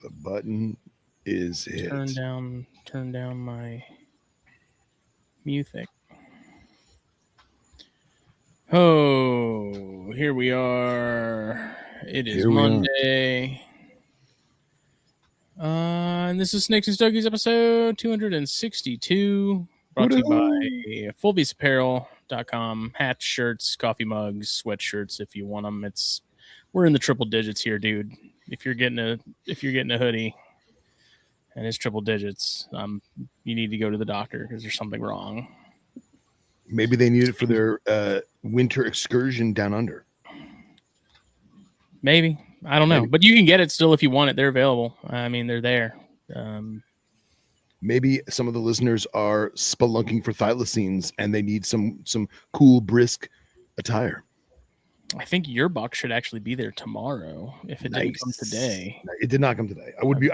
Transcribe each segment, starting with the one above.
The button is hit. Turn down my music. Oh, here we are. It is Monday. And this is Snakes and Stogies episode 262, brought to you by fullbeastapparel.com. Hats, shirts, coffee mugs, sweatshirts if you want them. We're in the triple digits here, dude. If you're getting a hoodie and it's triple digits, you need to go to the doctor because there's something wrong. Maybe they need it for their winter excursion down under. Maybe. I don't know. But you can get it still if you want it. They're available. I mean, they're there. Maybe some of the listeners are spelunking for thylacines and they need some cool, brisk attire. I think your box should actually be there tomorrow if it didn't come today. It did not come today. I would be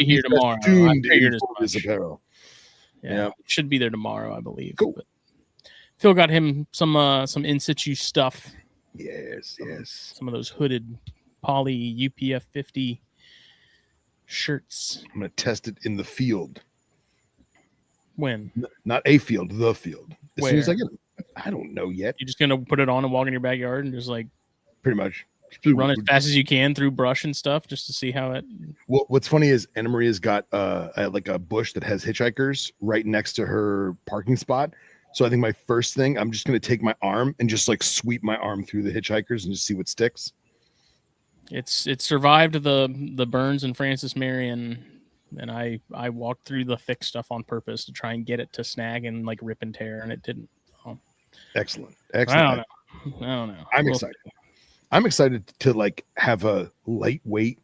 here tomorrow. Tuned in this apparel. Yeah, it should be there tomorrow, I believe. Cool. But Phil got him some in situ stuff. Yes. Some of those hooded poly UPF 50 shirts. I'm gonna test it in the field. When? Not a field, the field. As Where? soon as I get it. I don't know yet. You're just gonna put it on and walk in your backyard and just like pretty much run as fast as you can through brush and stuff just to see how it. Well, what's funny is Anna Maria's got like a bush that has hitchhikers right next to her parking spot. So I think my first thing, I'm just gonna take my arm and just like sweep my arm through the hitchhikers and just see what sticks. It survived the burns in Francis Marion, and I walked through the thick stuff on purpose to try and get it to snag and like rip and tear, and it didn't. Oh. Excellent. I don't know. I'm excited to like have a lightweight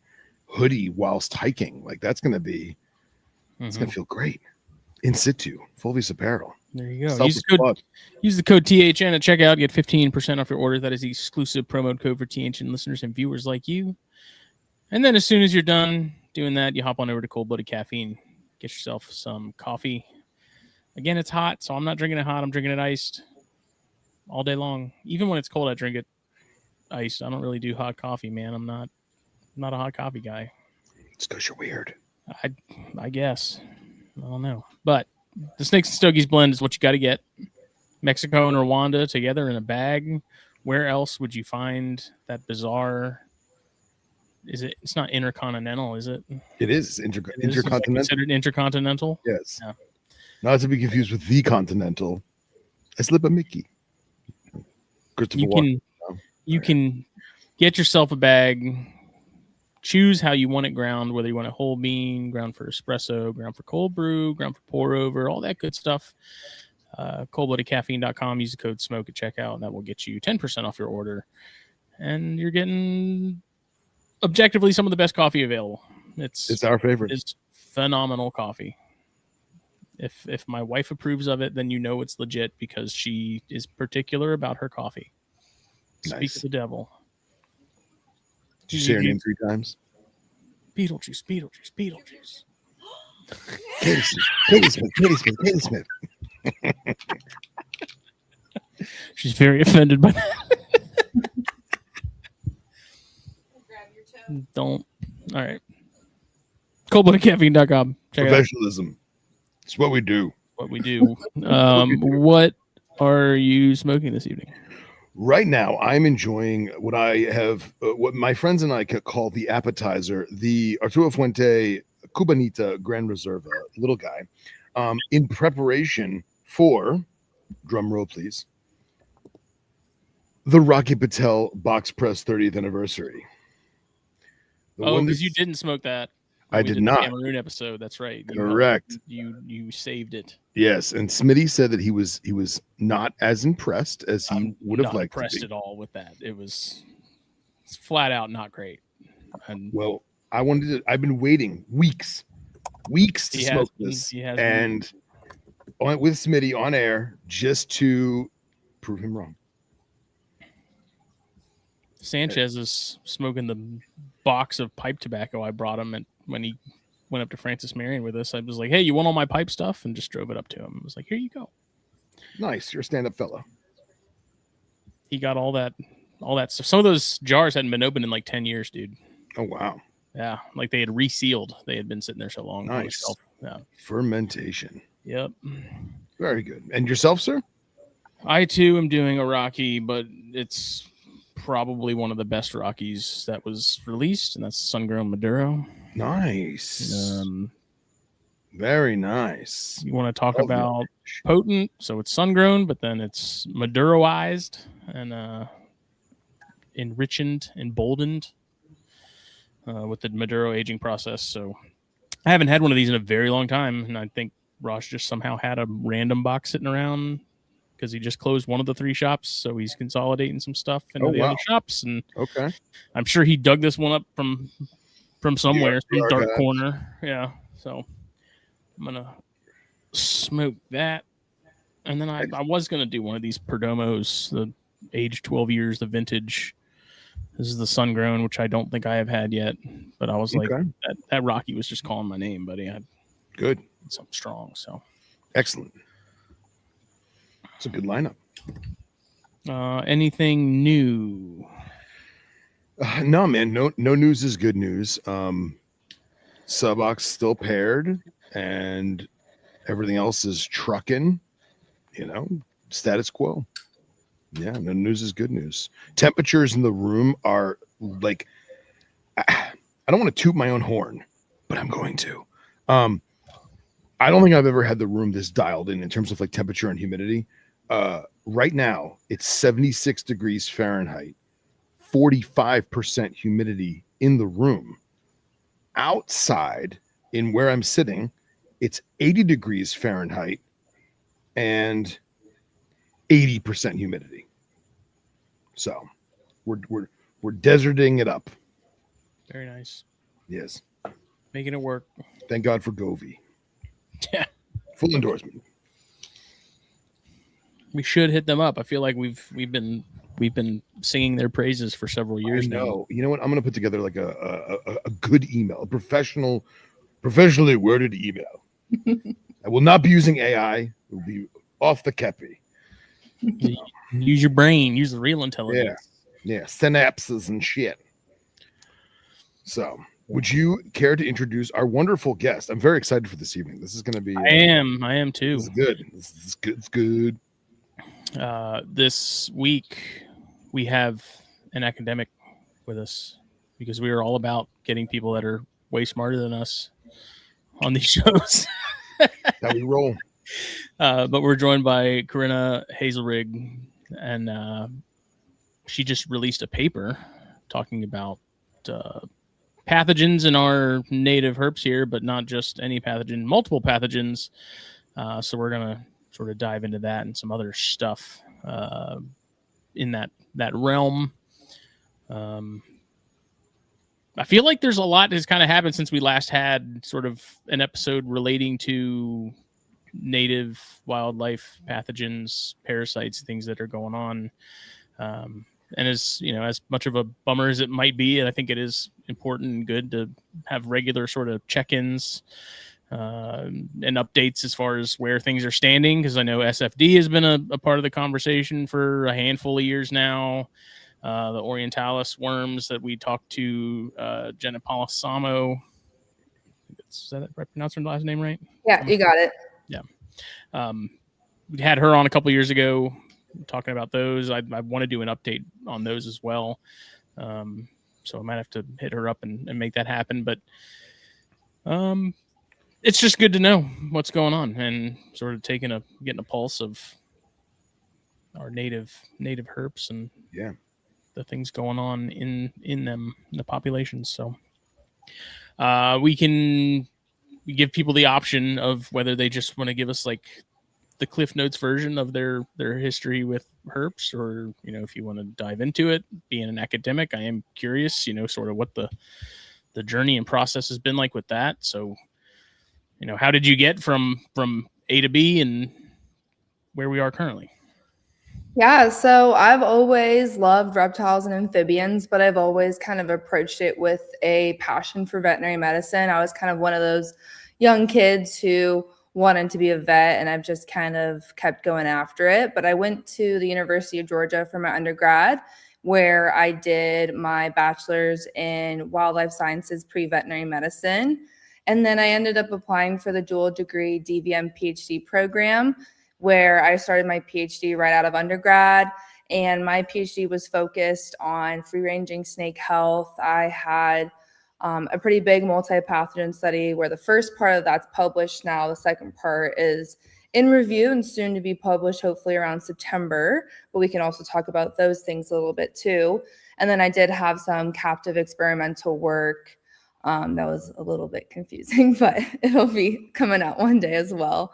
hoodie whilst hiking. Like that's gonna be, it's gonna feel great. In situ, Full Beast Apparel. There you go. Use the code THN at checkout. Get 15% off your order. That is the exclusive promo code for THN listeners and viewers like you. And then as soon as you're done doing that, you hop on over to Cold Blooded Caffeine. Get yourself some coffee. Again, it's hot, so I'm not drinking it hot. I'm drinking it iced all day long. Even when it's cold, I drink it iced. I don't really do hot coffee, man. I'm not a hot coffee guy. It's because you're weird. I guess. I don't know. But the Snakes and Stogies blend is what you got to get. Mexico and Rwanda together in a bag. Where else would you find that bizarre? It's not intercontinental, is it? It is intercontinental. Considered intercontinental? Yes. Yeah. Not to be confused with the Continental. I slip a Mickey. You can get yourself a bag. Choose how you want it ground, whether you want it whole bean, ground for espresso, ground for cold brew, ground for pour over, all that good stuff. Coldbloodedcaffeine.com. Use the code SMOKE at checkout, and that will get you 10% off your order. And you're getting objectively some of the best coffee available. It's our favorite. It's phenomenal coffee. If my wife approves of it, then you know it's legit because she is particular about her coffee. Nice. Speak of the devil. Did you say her name 3 times? Beetlejuice. Katie Smith. She's very offended by that. Don't. All right. Coldbloodedcaffeine.com. Professionalism. It's what we do. What are you smoking this evening? Right now, I'm enjoying what what my friends and I call the appetizer, the Arturo Fuente Cubanita Gran Reserva, little guy, in preparation for, drum roll please, the Rocky Patel Box Press 30th anniversary. Because you didn't smoke that. I did not. Cameroon episode. That's right. Correct. You saved it. Yes, and Smitty said that he was not as impressed as he would have liked. Not impressed at all with that. It's flat out not great. And well, I've been waiting weeks to smoke this, and with Smitty on air just to prove him wrong. Sanchez is smoking the box of pipe tobacco I brought him when he went up to Francis Marion with us. I was like, hey, you want all my pipe stuff? And just drove it up to him. I was like, here you go. Nice. You're a stand-up fella. He got all that stuff. Some of those jars hadn't been opened in like 10 years, dude. Oh, wow. Yeah, like they had resealed. They had been sitting there so long on the shelf. Yeah. Fermentation. Yep. Very good. And yourself, sir? I too am doing a Rocky, but it's probably one of the best Rockies that was released, and that's Sun-Grown Maduro. Nice. Very nice. You want to talk about potent? So it's sun-grown, but then it's Maduroized and enriched, emboldened with the Maduro aging process. So I haven't had one of these in a very long time, and I think Ross just somehow had a random box sitting around because he just closed one of the 3 shops, so he's consolidating some stuff into the other shops. And I'm sure he dug this one up from somewhere, some dark corner. Yeah, so I'm gonna smoke that, and then I was gonna do one of these Perdomos, the age 12 years, the vintage. This is the sun-grown, which I don't think I have had yet, but I was like, that Rocky was just calling my name, buddy. I good something strong. So excellent. It's a good lineup. Anything new? No, man. No news is good news. Subox still paired, and everything else is trucking. Status quo. Yeah, no news is good news. Temperatures in the room are like, I don't want to toot my own horn, but I'm going to. I don't think I've ever had the room this dialed in terms of like temperature and humidity. Right now, it's 76 degrees Fahrenheit, 45% humidity in the room. Outside, in where I'm sitting, it's 80 degrees Fahrenheit and 80% humidity. So we're deserting it up. Very nice. Yes. Making it work. Thank God for Govee. Yeah. Full endorsement. We should hit them up. I feel like we've been singing their praises for several years now. You know what? I'm gonna put together like a good email, a professionally worded email. I will not be using AI. It will be off the kepi. Use your brain. Use the real intelligence. Yeah, synapses and shit. So, would you care to introduce our wonderful guest? I'm very excited for this evening. This is going to be. I am too. This is good. This is good. It's good. This week we have an academic with us because we are all about getting people that are way smarter than us on these shows. That we roll. But we're joined by Corrina Hazelrig, and she just released a paper talking about pathogens in our native herps here, but not just any pathogen, multiple pathogens. So we're going to sort of dive into that and some other stuff in that realm. I feel like there's a lot that's kind of happened since we last had sort of an episode relating to native wildlife pathogens, parasites, things that are going on. And as much of a bummer as it might be, and I think it is important and good to have regular sort of check-ins and updates as far as where things are standing, because I know SFD has been a part of the conversation for a handful of years now. The Orientalis worms that we talked to, Jenna Polisamo. Is that right? Pronouncing her last name right? Yeah, you got it. Yeah. We had her on a couple years ago talking about those. I want to do an update on those as well. So I might have to hit her up and make that happen. But it's just good to know what's going on and sort of getting a pulse of our native herps and the things going on in them, in the populations. So we give people the option of whether they just want to give us like the Cliff Notes version of their history with herps, or if you want to dive into it. Being an academic, I am curious, sort of what the journey and process has been like with that. So, how did you get from A to B and where we are currently? Yeah, so I've always loved reptiles and amphibians, but I've always kind of approached it with a passion for veterinary medicine. I was kind of one of those young kids who wanted to be a vet, and I've just kind of kept going after it. But I went to the University of Georgia for my undergrad, where I did my bachelor's in wildlife sciences pre-veterinary medicine. And then I ended up applying for the dual degree DVM PhD program, where I started my PhD right out of undergrad. And my PhD was focused on free-ranging snake health. I had a pretty big multipathogen study where the first part of that's published now. The second part is in review and soon to be published, hopefully around September. But we can also talk about those things a little bit too. And then I did have some captive experimental work. That was a little bit confusing, but it'll be coming out one day as well.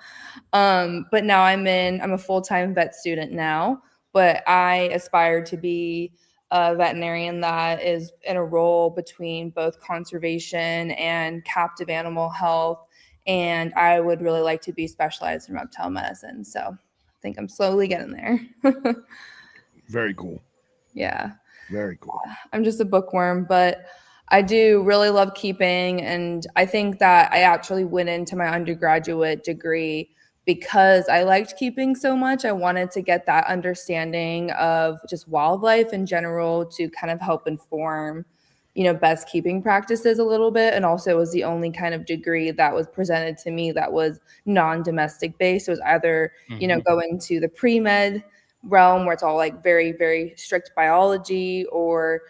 But now I'm a full-time vet student now, but I aspire to be a veterinarian that is in a role between both conservation and captive animal health. And I would really like to be specialized in reptile medicine. So I think I'm slowly getting there. Very cool. Yeah. Very cool. I'm just a bookworm, but I do really love keeping. And I think that I actually went into my undergraduate degree because I liked keeping so much. I wanted to get that understanding of just wildlife in general to kind of help inform, best keeping practices a little bit. And also it was the only kind of degree that was presented to me that was non-domestic based. It was either, going to the pre-med realm where it's all like very, very strict biology, or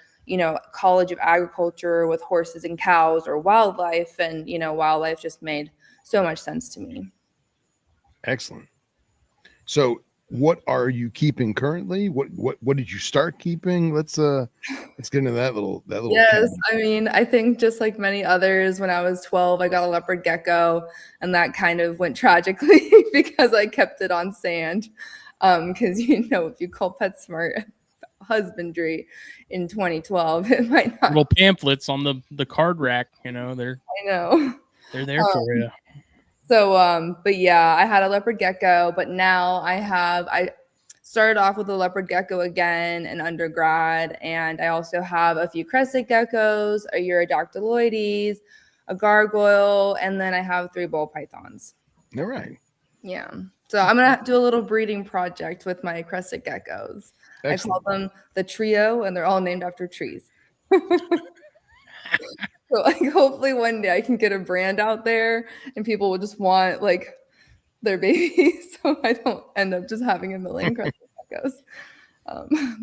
College of Agriculture with horses and cows, or wildlife. And, wildlife just made so much sense to me. Excellent. So what are you keeping currently? What did you start keeping? Let's get into that little Yes, I mean, I think just like many others, when I was 12, I got a leopard gecko, and that kind of went tragically because I kept it on sand. Because if you call PetSmart husbandry in 2012, it might not. Little pamphlets on the card rack, they're I know. They're there for you. So, but yeah, I had a leopard gecko, but now I started off with a leopard gecko again in undergrad, and I also have a few crested geckos, a Urodactyloides, a gargoyle, and then I have 3 ball pythons. All right. Yeah. So I'm going to do a little breeding project with my crested geckos. Excellent. I call them the trio, and they're all named after trees. So hopefully one day I can get a brand out there and people will just want their babies, so I don't end up just having a million crested geckos.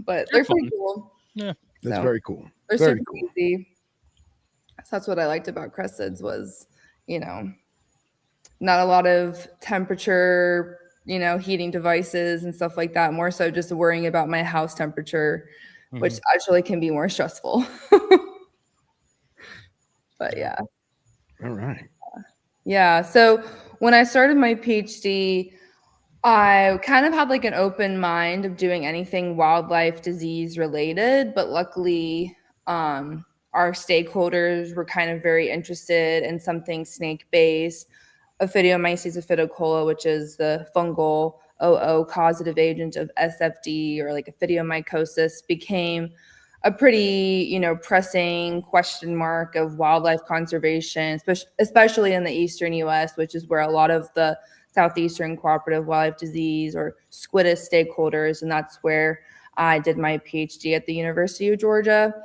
But they're pretty cool. Yeah, that's very cool. They're very super cool. Easy. So that's what I liked about cresteds was, not a lot of temperature, heating devices and stuff like that. More so just worrying about my house temperature, which actually can be more stressful. But yeah. All right. Yeah. So when I started my PhD, I kind of had an open mind of doing anything wildlife disease related, but luckily our stakeholders were kind of very interested in something snake-based. Ophidiomyces ophidicola, which is the fungal OO causative agent of SFD, or ophidiomycosis, became a pretty, pressing question mark of wildlife conservation, especially in the eastern U.S., which is where a lot of the Southeastern Cooperative Wildlife Disease, or SCWDS, stakeholders, and that's where I did my PhD at the University of Georgia.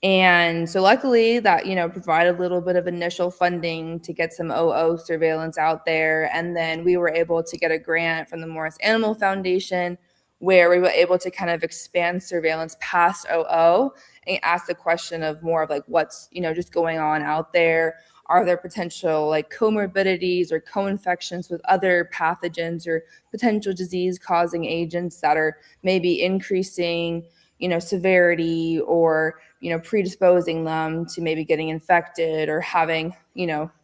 And so luckily that, provided a little bit of initial funding to get some OO surveillance out there. And then we were able to get a grant from the Morris Animal Foundation, where we were able to kind of expand surveillance past OO and ask the question of more of what's, just going on out there. Are there potential comorbidities or co-infections with other pathogens or potential disease causing agents that are maybe increasing, severity, or, predisposing them to maybe getting infected or having,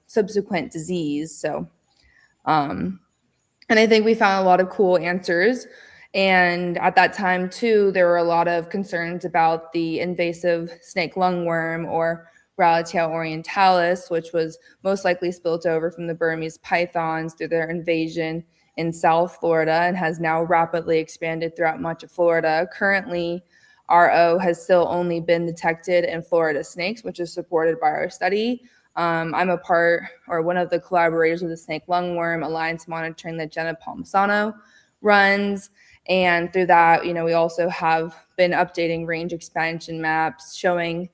subsequent disease. So, and I think we found a lot of cool answers. And at that time too, there were a lot of concerns about the invasive snake lungworm, or Rallyetia orientalis, which was most likely spilt over from the Burmese pythons through their invasion in South Florida and has now rapidly expanded throughout much of Florida. Currently, RO has still only been detected in Florida snakes, which is supported by our study. I'm a part, or one of the collaborators of the Snake Lungworm Alliance monitoring that Jenna Palmisano runs. And through that, we also have been updating range expansion maps showing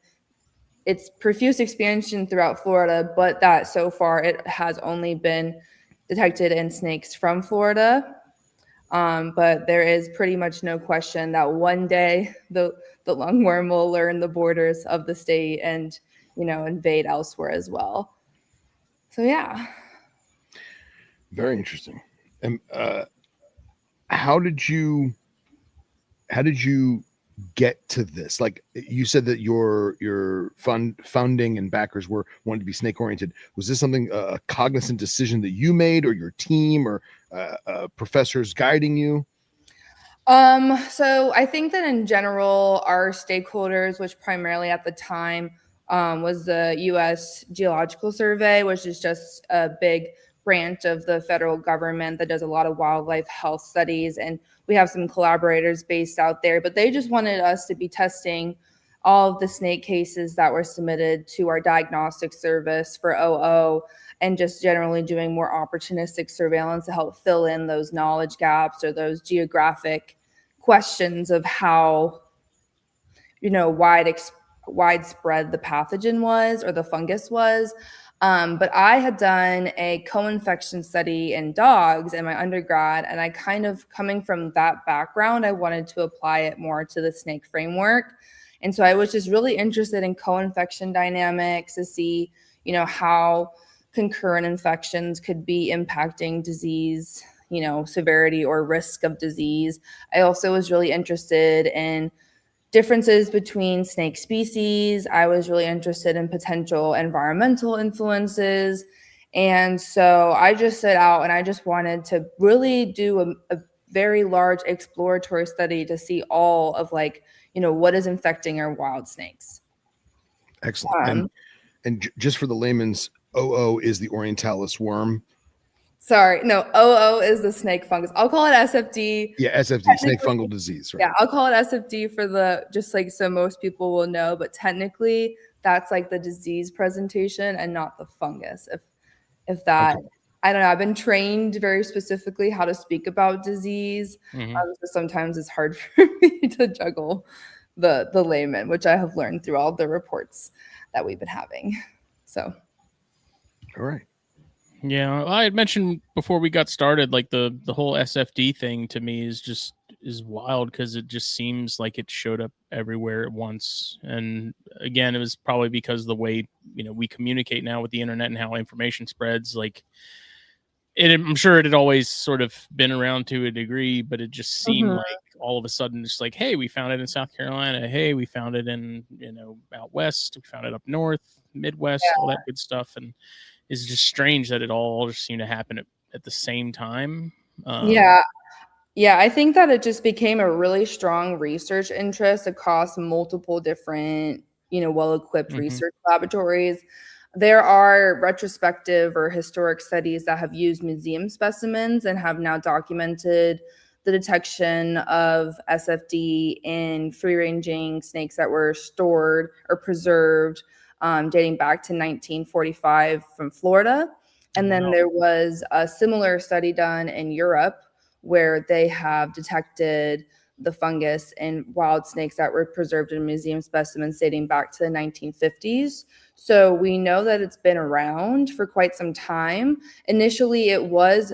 its profuse expansion throughout Florida, but that so far it has only been detected in snakes from Florida. But there is pretty much no question that one day the lungworm will learn the borders of the state and, invade elsewhere as well. So, yeah. Very interesting. And how did you get to this? Like you said that your founding and backers wanted to be snake oriented. Was this something a cognizant decision that you made, or your team, or professors guiding you? So I think that in general, our stakeholders, which primarily at the time was the U.S. Geological Survey, which is just a big branch of the federal government that does a lot of wildlife health studies. And we have some collaborators based out there, but they just wanted us to be testing all of the snake cases that were submitted to our diagnostic service for OO, and just generally doing more opportunistic surveillance to help fill in those knowledge gaps or those geographic questions of how, widespread the pathogen was or the fungus was. But I had done a co-infection study in dogs in my undergrad, and I kind of, coming from that background, I wanted to apply it more to the snake framework. And so I was just really interested in co-infection dynamics to see, how concurrent infections could be impacting disease, severity or risk of disease. I also was really interested in differences between snake species. I was really interested in potential environmental influences. And so I just set out and I just wanted to really do a very large exploratory study to see all of what is infecting our wild snakes. Excellent. And just for the layman's, OO is the orientalis worm. Sorry, no, OO is the snake fungus. I'll call it SFD. Yeah, SFD, snake fungal disease. Right? Yeah, I'll call it SFD for so most people will know, but technically that's like the disease presentation and not the fungus. If that, okay. I don't know, I've been trained very specifically how to speak about disease. So sometimes it's hard for me to juggle the layman, which I have learned through all the reports that we've been having. So. All right. Yeah, I had mentioned before we got started, like the whole SFD thing to me is wild because it just seems like it showed up everywhere at once. And again, it was probably because the way we communicate now with the internet and how information spreads. Like, I'm sure it had always sort of been around to a degree, but it just seemed like all of a sudden, just like, hey, we found it in South Carolina. Hey, we found it in out west. We found it up north, Midwest, all that good stuff, and. It's just strange that it all just seemed to happen at the same time. Yeah, I think that it just became a really strong research interest across multiple different, well-equipped research laboratories. There are retrospective or historic studies that have used museum specimens and have now documented the detection of SFD in free-ranging snakes that were stored or preserved dating back to 1945 from Florida. And then there was a similar study done in Europe where they have detected the fungus in wild snakes that were preserved in museum specimens dating back to the 1950s. So we know that it's been around for quite some time. Initially, it was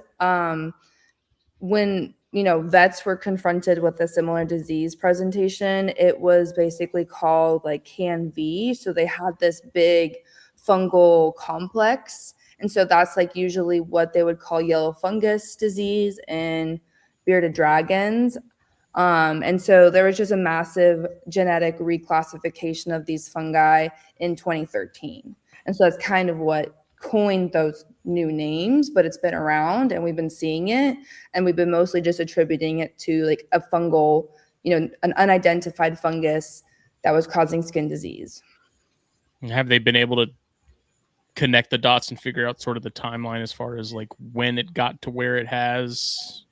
when vets were confronted with a similar disease presentation, it was basically called like CAN-V. So they had this big fungal complex. And so that's like usually what they would call yellow fungus disease in bearded dragons. And so there was just a massive genetic reclassification of these fungi in 2013. And so that's kind of what coined those new names, but it's been around and we've been seeing it, and we've been mostly just attributing it to like a fungal, an unidentified fungus that was causing skin disease. Have they been able to connect the dots and figure out sort of the timeline as far as like when it got to where it has?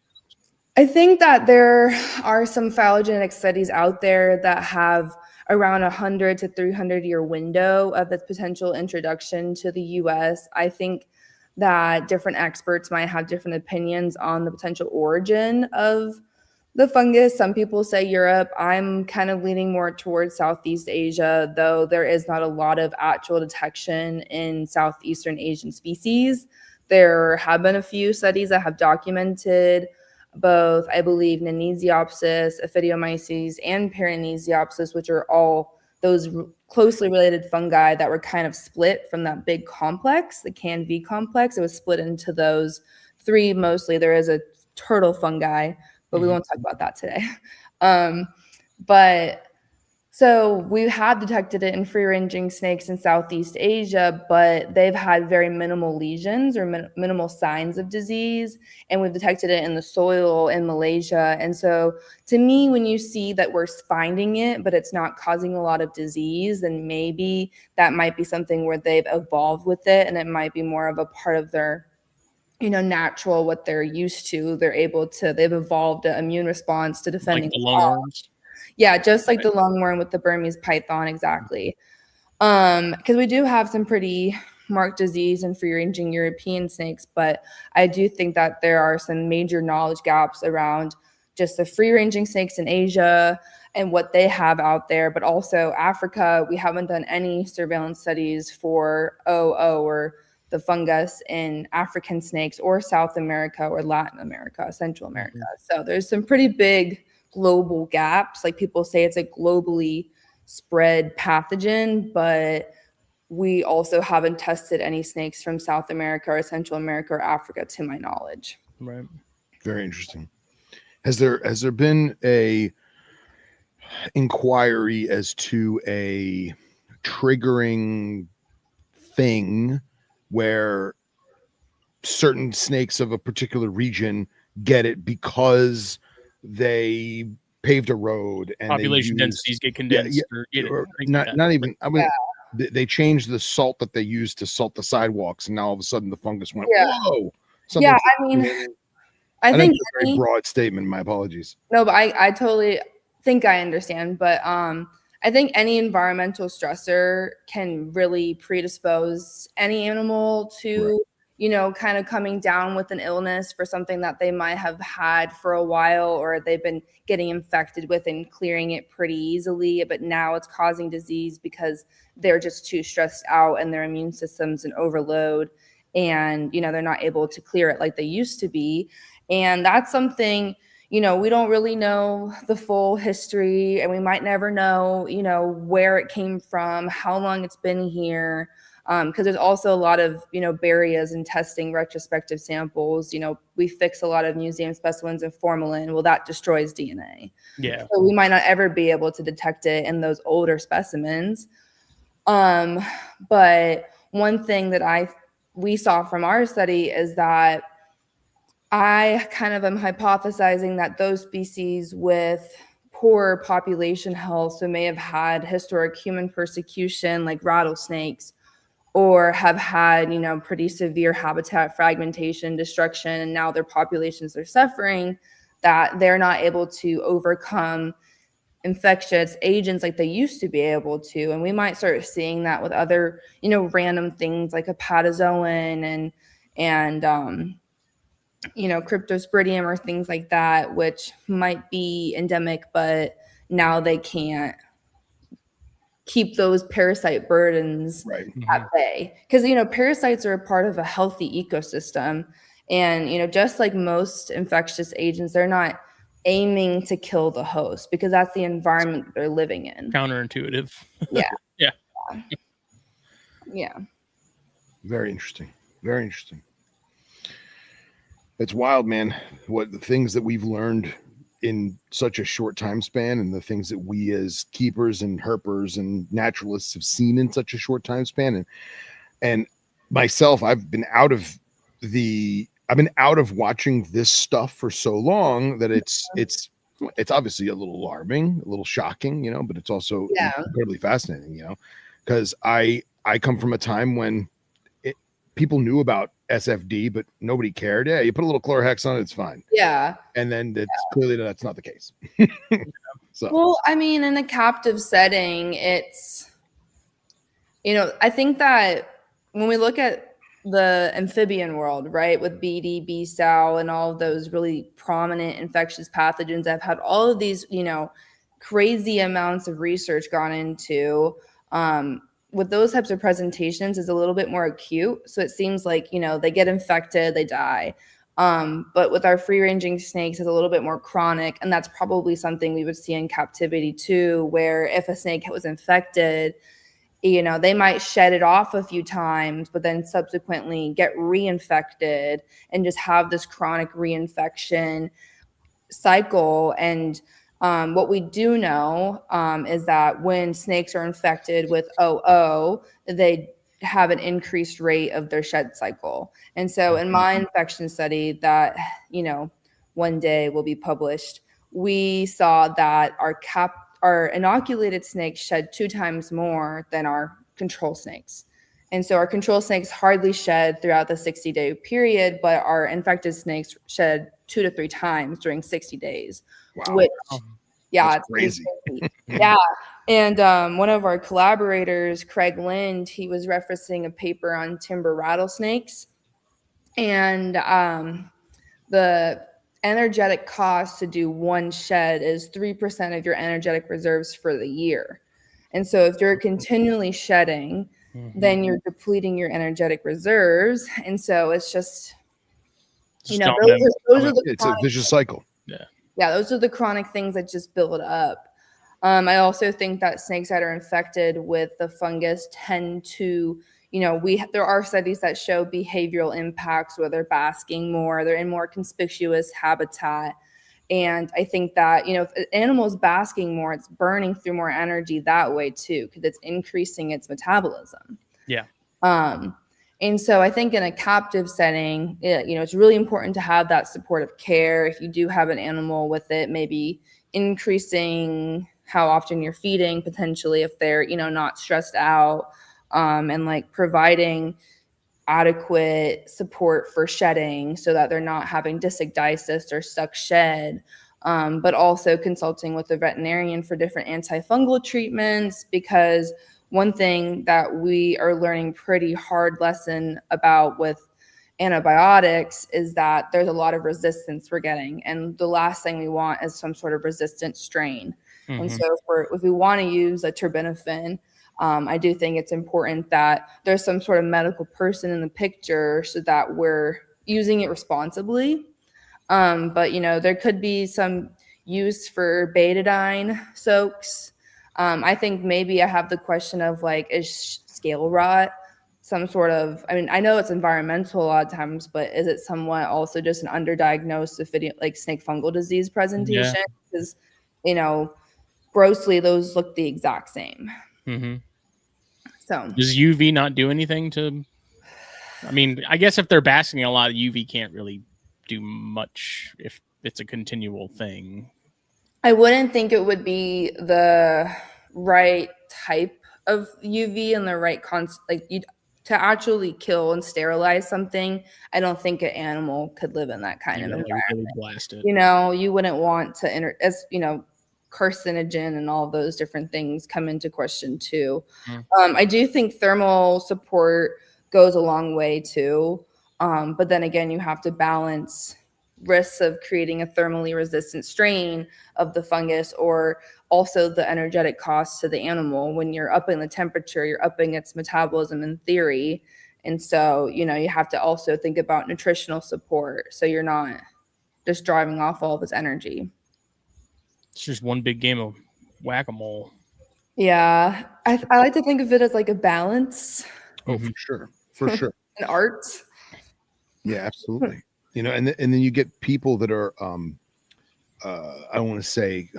I think that there are some phylogenetic studies out there that have around 100 to 300 year window of its potential introduction to the U.S. I think that different experts might have different opinions on the potential origin of The fungus, some people say Europe. I'm kind of leaning more towards Southeast Asia, though there is not a lot of actual detection in Southeastern Asian species. There have been a few studies that have documented both, I believe, Nanesiopsis, Ophidiomyces, and Paranesiopsis, which are all those closely related fungi that were kind of split from that big complex, the CAN-V complex. It was split into those three mostly. There is a turtle fungi, but we won't talk about that today. But so we have detected it in free-ranging snakes in Southeast Asia, but they've had very minimal lesions or minimal signs of disease, and we've detected it in the soil in Malaysia. And so to me, when you see that we're finding it, but it's not causing a lot of disease, then maybe that might be something where they've evolved with it, and it might be more of a part of their natural, what they're used to. They've evolved an immune response to defending like the lungworms. Yeah, just like the lungworm with the Burmese python, exactly. Because we do have some pretty marked disease in free-ranging European snakes, but I do think that there are some major knowledge gaps around just the free-ranging snakes in Asia and what they have out there, but also Africa. We haven't done any surveillance studies for OO or the fungus in African snakes or South America or Latin America, Central America. So there's some pretty big global gaps. Like people say it's a globally spread pathogen, but we also haven't tested any snakes from South America or Central America or Africa to my knowledge. Right. Very interesting. Has there been a inquiry as to a triggering thing where certain snakes of a particular region get it because they paved a road and population densities get condensed? They changed the salt that they used to salt the sidewalks, and now all of a sudden the fungus went, whoa. Yeah, I mean, I think it's a very broad statement. My apologies. No, but I totally think I understand. But I think any environmental stressor can really predispose any animal to, kind of coming down with an illness for something that they might have had for a while, or they've been getting infected with and clearing it pretty easily. But now it's causing disease because they're just too stressed out and their immune system's in overload, and, they're not able to clear it like they used to be. And that's something, we don't really know the full history, and we might never know, where it came from, how long it's been here. Because there's also a lot of, barriers in testing retrospective samples. We fix a lot of museum specimens in formalin. Well, that destroys DNA. Yeah. So we might not ever be able to detect it in those older specimens. But one thing that we saw from our study is that I kind of am hypothesizing that those species with poor population health, so may have had historic human persecution like rattlesnakes, or have had, pretty severe habitat fragmentation, destruction, and now their populations are suffering, that they're not able to overcome infectious agents like they used to be able to. And we might start seeing that with other, random things like hepatozoan and cryptosporidium or things like that, which might be endemic, but now they can't keep those parasite burdens at bay. Because, parasites are a part of a healthy ecosystem. And, just like most infectious agents, they're not aiming to kill the host because that's the environment that they're living in. Counterintuitive. Yeah. Yeah. Yeah. Very interesting. Very interesting. It's wild, man. What the things that we've learned in such a short time span, and the things that we as keepers and herpers and naturalists have seen in such a short time span. And myself, I've been out of watching this stuff for so long that it's obviously a little alarming, a little shocking, but it's also incredibly fascinating, because I come from a time when people knew about SFD, but nobody cared. Yeah, you put a little Chlorhex on it, it's fine. Yeah. And then clearly that's not the case. So, well, I mean, in a captive setting, it's, I think that when we look at the amphibian world, right? With BD, B-Sal, and all of those really prominent infectious pathogens. I've had all of these, crazy amounts of research gone into. With those types of presentations is a little bit more acute. So it seems like, they get infected, they die. But with our free-ranging snakes, it's a little bit more chronic. And that's probably something we would see in captivity too, where if a snake was infected, they might shed it off a few times, but then subsequently get reinfected and just have this chronic reinfection cycle. And what we do know is that when snakes are infected with OO, they have an increased rate of their shed cycle. And so in my infection study that, one day will be published, we saw that our inoculated snakes shed 2 times more than our control snakes. And so our control snakes hardly shed throughout the 60-day period, but our infected snakes shed 2 to 3 times during 60 days. Wow. Which, that's crazy. Yeah. And one of our collaborators, Craig Lind, he was referencing a paper on timber rattlesnakes. And the energetic cost to do one shed is 3% of your energetic reserves for the year. And so if you're continually shedding, then you're depleting your energetic reserves. And so it's just, those are the it's a vicious cycle. Yeah, those are the chronic things that just build up. I also think that snakes that are infected with the fungus tend to, there are studies that show behavioral impacts where they're basking more, they're in more conspicuous habitat. And I think that, if an animal is basking more, it's burning through more energy that way too, because it's increasing its metabolism. Yeah. And so I think in a captive setting, it's really important to have that supportive care. If you do have an animal with it, maybe increasing how often you're feeding, potentially if they're, not stressed out, and providing adequate support for shedding so that they're not having dysecdysis or stuck shed, but also consulting with the veterinarian for different antifungal treatments, because one thing that we are learning pretty hard lesson about with antibiotics is that there's a lot of resistance we're getting. And the last thing we want is some sort of resistant strain. And so if we want to use a terbinafine, I do think it's important that there's some sort of medical person in the picture so that we're using it responsibly. But, there could be some use for betadine soaks. I think maybe I have the question of is scale rot some sort of, I know it's environmental a lot of times, but is it somewhat also just an underdiagnosed snake fungal disease presentation? Because, grossly, those look the exact same. So does UV not do anything to, I guess if they're basking a lot, UV can't really do much if it's a continual thing. I wouldn't think it would be the right type of UV and the right to actually kill and sterilize something. I don't think an animal could live in that kind of environment. Really blast it. You wouldn't want to carcinogen and all of those different things come into question too. I do think thermal support goes a long way too. But then again, you have to balance risks of creating a thermally resistant strain of the fungus, or also the energetic cost to the animal. When you're upping the temperature, you're upping its metabolism in theory. And so, you have to also think about nutritional support, so you're not just driving off all of its energy. It's just one big game of whack-a-mole. Yeah. I like to think of it as like a balance. Oh, for sure. An art. Yeah, absolutely. And then you get people that are I don't want to say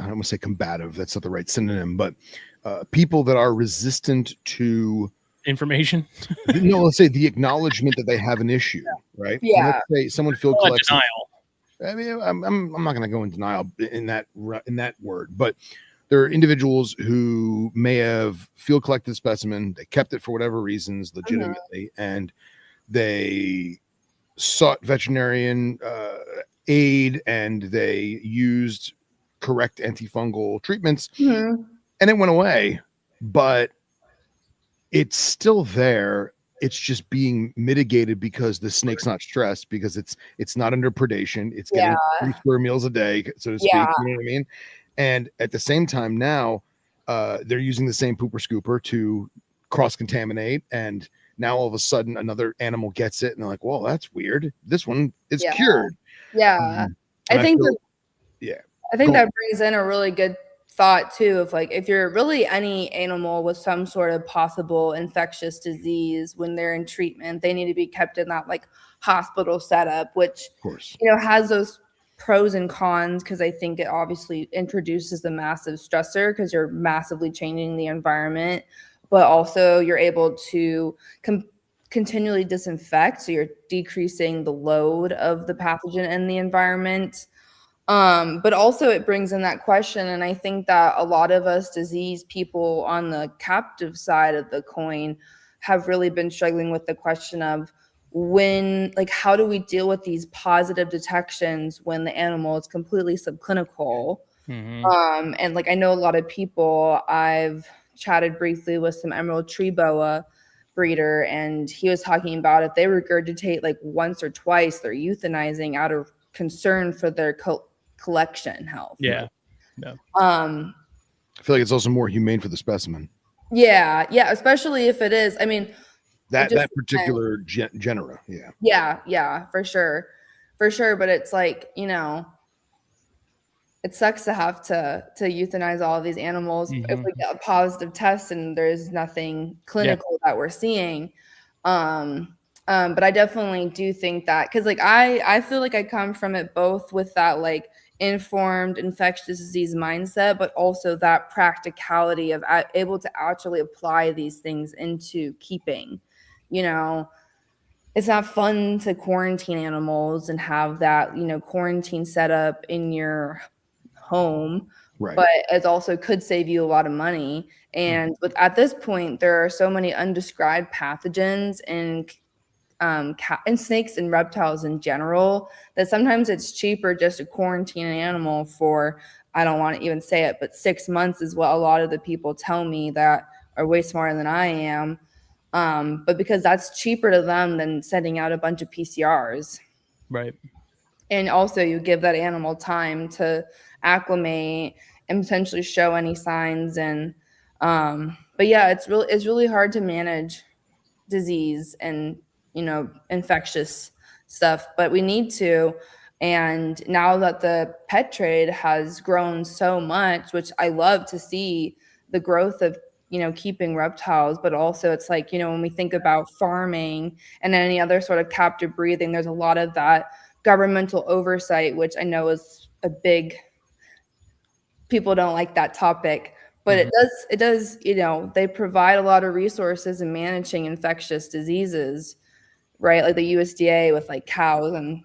combative. That's not the right synonym, but people that are resistant to information. No, let's say the acknowledgement that they have an issue, right? Yeah. Let's say someone feels collects denial. I'm not going to go in denial in that word, but there are individuals who may have field collected specimen, they kept it for whatever reasons, legitimately, and they sought veterinarian aid and they used correct antifungal treatments, and it went away, but it's still there. it's just being mitigated because the snake's not stressed, because it's not under predation. It's getting 3 square meals a day, so to speak. Yeah. You know what I mean? And at the same time now, they're using the same pooper scooper to cross-contaminate, and now all of a sudden another animal gets it, and they're like, "Well, that's weird. This one is cured." Yeah. I think I think that brings in a really good thought too of like, if you're really any animal with some sort of possible infectious disease, when they're in treatment, they need to be kept in that like hospital setup, which, of course, has those pros and cons, because I think it obviously introduces a massive stressor because you're massively changing the environment, but also you're able to continually disinfect, so you're decreasing the load of the pathogen in the environment. But also it brings in that question, and I think that a lot of us disease people on the captive side of the coin have really been struggling with the question of how do we deal with these positive detections when the animal is completely subclinical? And like, I know a lot of people, I've chatted briefly with some emerald tree boa breeder, and he was talking about if they regurgitate like once or twice, they're euthanizing out of concern for their collection health. Yeah. No. I feel like it's also more humane for the specimen. Yeah, especially if it is. I mean, that particular genera. Yeah, for sure. But it's like, it sucks to have to euthanize all of these animals if we get a positive test and there's nothing clinical that we're seeing. But I definitely do think that, because like I feel like I come from it both with that like informed infectious disease mindset, but also that practicality of able to actually apply these things into keeping. It's not fun to quarantine animals and have that, quarantine set up in your home, right? But it also could save you a lot of money. And at this point, there are so many undescribed pathogens and snakes and reptiles in general that sometimes it's cheaper just to quarantine an animal for, I don't want to even say it, but 6 months is what a lot of the people tell me that are way smarter than I am. But because that's cheaper to them than sending out a bunch of PCRs. Right. And also you give that animal time to acclimate and potentially show any signs. And but yeah, it's really hard to manage disease and infectious stuff, but we need to. And now that the pet trade has grown so much, which I love to see the growth of keeping reptiles, but also it's like, when we think about farming and any other sort of captive breeding, there's a lot of that governmental oversight, which I know is a big, people don't like that topic, but it does, they provide a lot of resources in managing infectious diseases, right? Like the USDA with like cows and,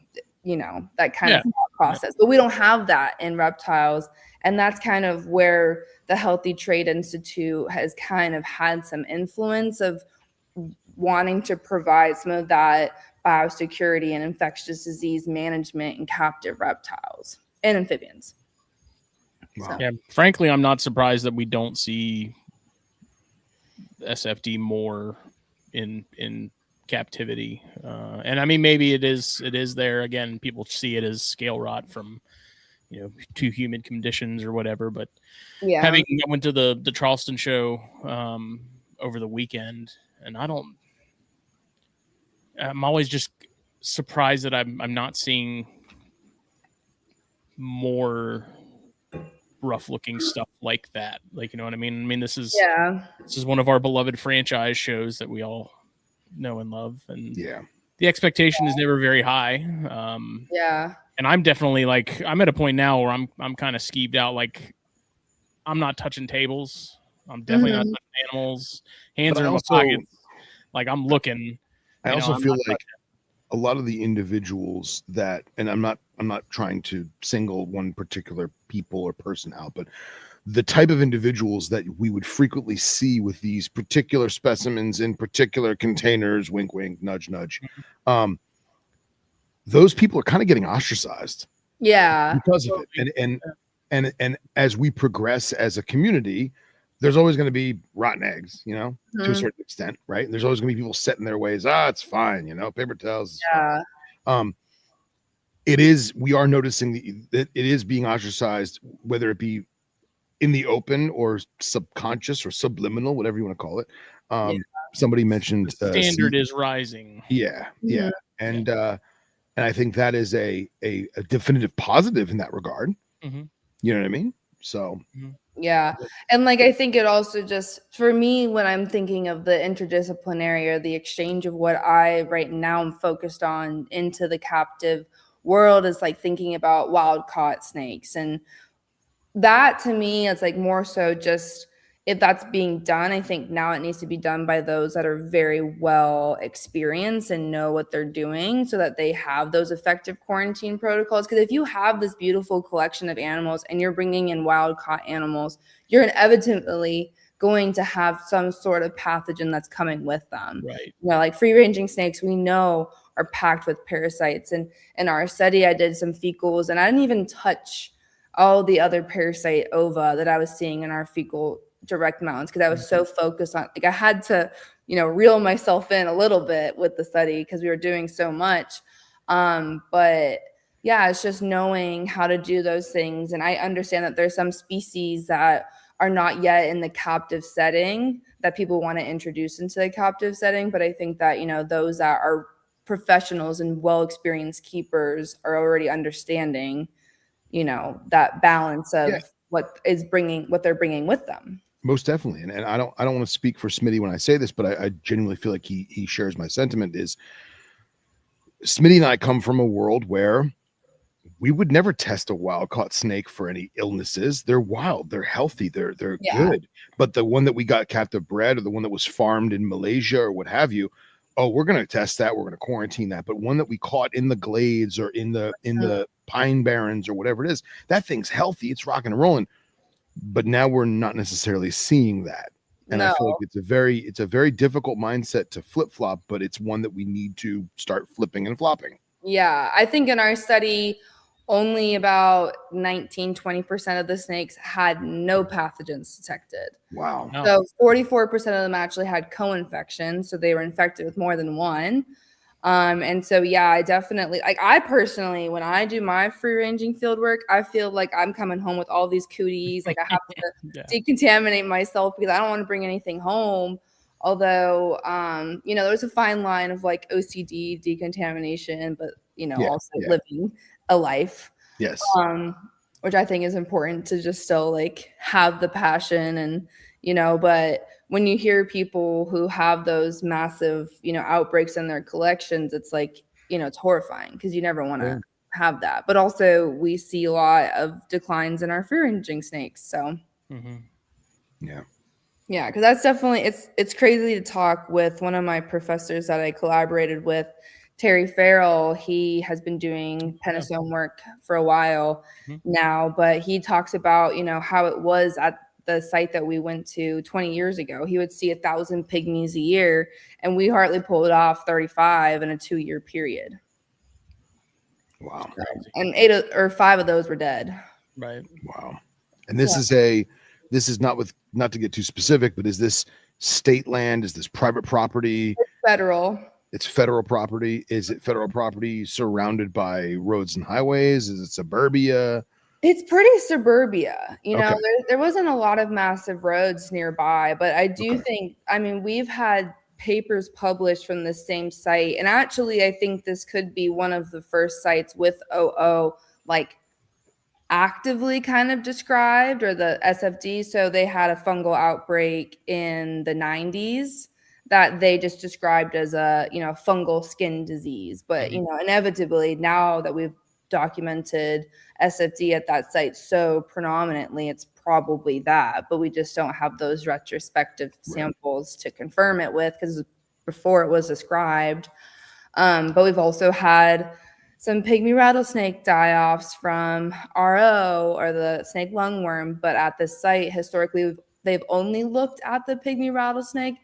that kind of process. But we don't have that in reptiles. And that's kind of where the Healthy Trade Institute has kind of had some influence of wanting to provide some of that biosecurity and infectious disease management in captive reptiles and amphibians. Wow. So. Yeah, frankly, I'm not surprised that we don't see SFD more in captivity. And I mean, maybe it is there. Again, people see it as scale rot from, to human conditions or whatever. But I went to the Charleston show over the weekend, and I'm always just surprised that I'm not seeing more rough looking stuff like that. Like, you know what I mean? I mean, this is one of our beloved franchise shows that we all know and love. And the expectation is never very high. And I'm definitely I'm at a point now where I'm kind of skeeved out. Like, I'm not touching tables. I'm definitely not touching animals. Hands are in my pockets. Like, I'm looking. I also feel like a lot of the individuals that, and I'm not trying to single one particular people or person out, but the type of individuals that we would frequently see with these particular specimens in particular containers, wink, wink, nudge, nudge. Those people are kind of getting ostracized. Yeah. Because of it. And as we progress as a community, there's always going to be rotten eggs, to a certain extent, right? And there's always going to be people set in their ways. It's fine, paper towels is fine. We are noticing that it is being ostracized, whether it be in the open or subconscious or subliminal, whatever you want to call it. Somebody mentioned the standard is rising. Yeah. And I think that is a definitive positive in that regard. Mm-hmm. You know what I mean? So yeah. And like, I think it also just, for me, when I'm thinking of the interdisciplinary or the exchange of what I right now am focused on into the captive world, is like thinking about wild caught snakes. And that to me, it's like more so just, if that's being done, I think now it needs to be done by those that are very well experienced and know what they're doing, so that they have those effective quarantine protocols. Because if you have this beautiful collection of animals and you're bringing in wild caught animals, you're inevitably going to have some sort of pathogen that's coming with them. Right. Like free ranging snakes, we know are packed with parasites. And in our study, I did some fecals, and I didn't even touch all the other parasite ova that I was seeing in our fecal direct mounts, because I was so focused on, like, I had to reel myself in a little bit with the study because we were doing so much. But yeah, it's just knowing how to do those things. And I understand that there's some species that are not yet in the captive setting that people want to introduce into the captive setting, but I think that those that are professionals and well experienced keepers are already understanding that balance of what they're bringing with them. Most definitely. And I don't want to speak for Smitty when I say this, but I genuinely feel like he shares my sentiment. Is Smitty and I come from a world where we would never test a wild caught snake for any illnesses. They're wild, they're healthy, they're good. But the one that we got captive bred, or the one that was farmed in Malaysia or what have you, we're going to test that, we're going to quarantine that. But one that we caught in the glades or in the pine barrens or whatever it is, that thing's healthy, it's rocking and rolling. But now we're not necessarily seeing that. And I feel like it's a very difficult mindset to flip-flop, but it's one that we need to start flipping and flopping. Yeah, I think in our study, only about 19-20% of the snakes had no pathogens detected. Wow. So 44% of them actually had co-infection, so they were infected with more than one. And so, yeah, I definitely, like, I personally, when I do my free ranging field work, I feel like I'm coming home with all these cooties. Like, I have to decontaminate myself because I don't want to bring anything home. Although, there's a fine line of like OCD decontamination, but, also living a life. Yes. Which I think is important to just still like have the passion and, but when you hear people who have those massive, outbreaks in their collections, it's like, it's horrifying because you never want to have that. But also we see a lot of declines in our free ranging snakes. So yeah, because that's definitely, it's crazy to talk with one of my professors that I collaborated with, Terry Farrell. He has been doing penicillin work for a while now, but he talks about, how it was at the site that we went to 20 years ago. He would see 1,000 pygmies a year, and we hardly pulled off 35 in a 2-year period. Wow. And 5 of those were dead. Right. Wow. And this is not to get too specific, but is this state land? Is this private property? It's federal. It's federal property. Is it federal property surrounded by roads and highways? Is it suburbia? It's pretty suburbia. There wasn't a lot of massive roads nearby, but I do think, we've had papers published from the same site. And actually, I think this could be one of the first sites with OO, like, actively kind of described, or the SFD. So they had a fungal outbreak in the 90s that they just described as a, fungal skin disease. But, inevitably, now that we've documented SFD at that site so predominantly, it's probably that, but we just don't have those retrospective samples to confirm it with, because before it was described. But we've also had some pygmy rattlesnake die-offs from RO, or the snake lungworm, but at this site, historically, they've only looked at the pygmy rattlesnake.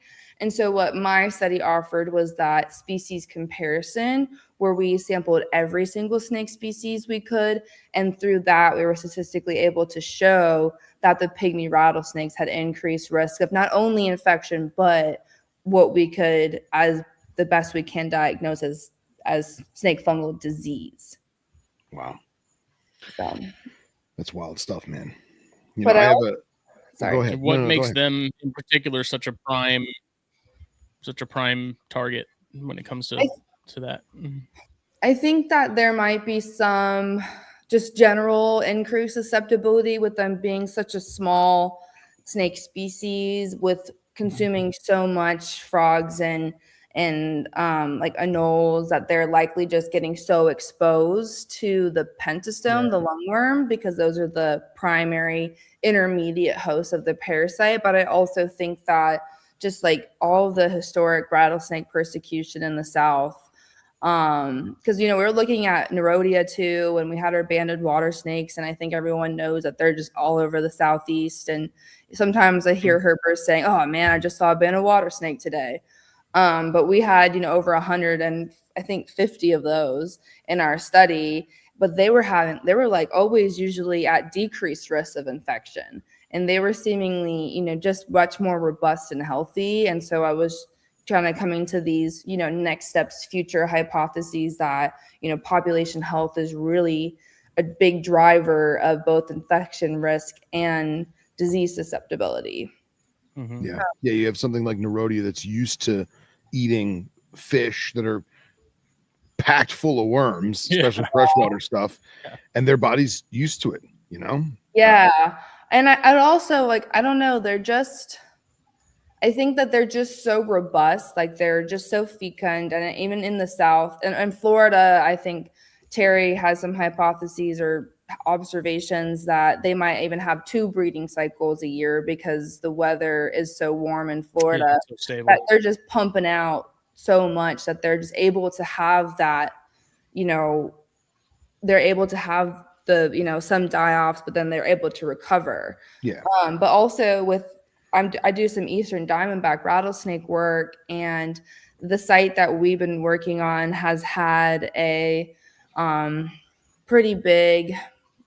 And so what my study offered was that species comparison where we sampled every single snake species we could. And through that, we were statistically able to show that the pygmy rattlesnakes had increased risk of not only infection, but what we could, as the best we can, diagnose as snake fungal disease. Wow. So That's wild stuff, man. You but know, I have sorry. Go ahead. What No, makes them in particular such a prime target when it comes to that? I think that there might be some just general increased susceptibility with them being such a small snake species, with consuming so much frogs and like anoles, that they're likely just getting so exposed to the pentastome, the lungworm, because those are the primary intermediate hosts of the parasite. But I also think that just like all the historic rattlesnake persecution in the South, because we were looking at Nerodia too, and we had our banded water snakes, and I think everyone knows that they're just all over the Southeast. And sometimes I hear herpers saying, "Oh man, I just saw a banded water snake today," but we had over 100 and I think 50 of those in our study. But they were like always usually at decreased risk of infection, and they were seemingly just much more robust and healthy. And so I was kind of coming to these, next steps, future hypotheses that, population health is really a big driver of both infection risk and disease susceptibility. Mm-hmm. Yeah. You have something like Nerodia that's used to eating fish that are packed full of worms, especially freshwater stuff, and their body's used to it, Yeah. And I'd also I don't know, I think that they're just so robust, like they're just so fecund. And even in the South and in Florida, I think Terry has some hypotheses or observations that they might even have 2 breeding cycles a year because the weather is so warm in Florida, that they're just pumping out so much that they're just able to have that, they're able to have the, some die-offs, but then they're able to recover. Yeah. But also I do some Eastern Diamondback rattlesnake work, and the site that we've been working on has had a pretty big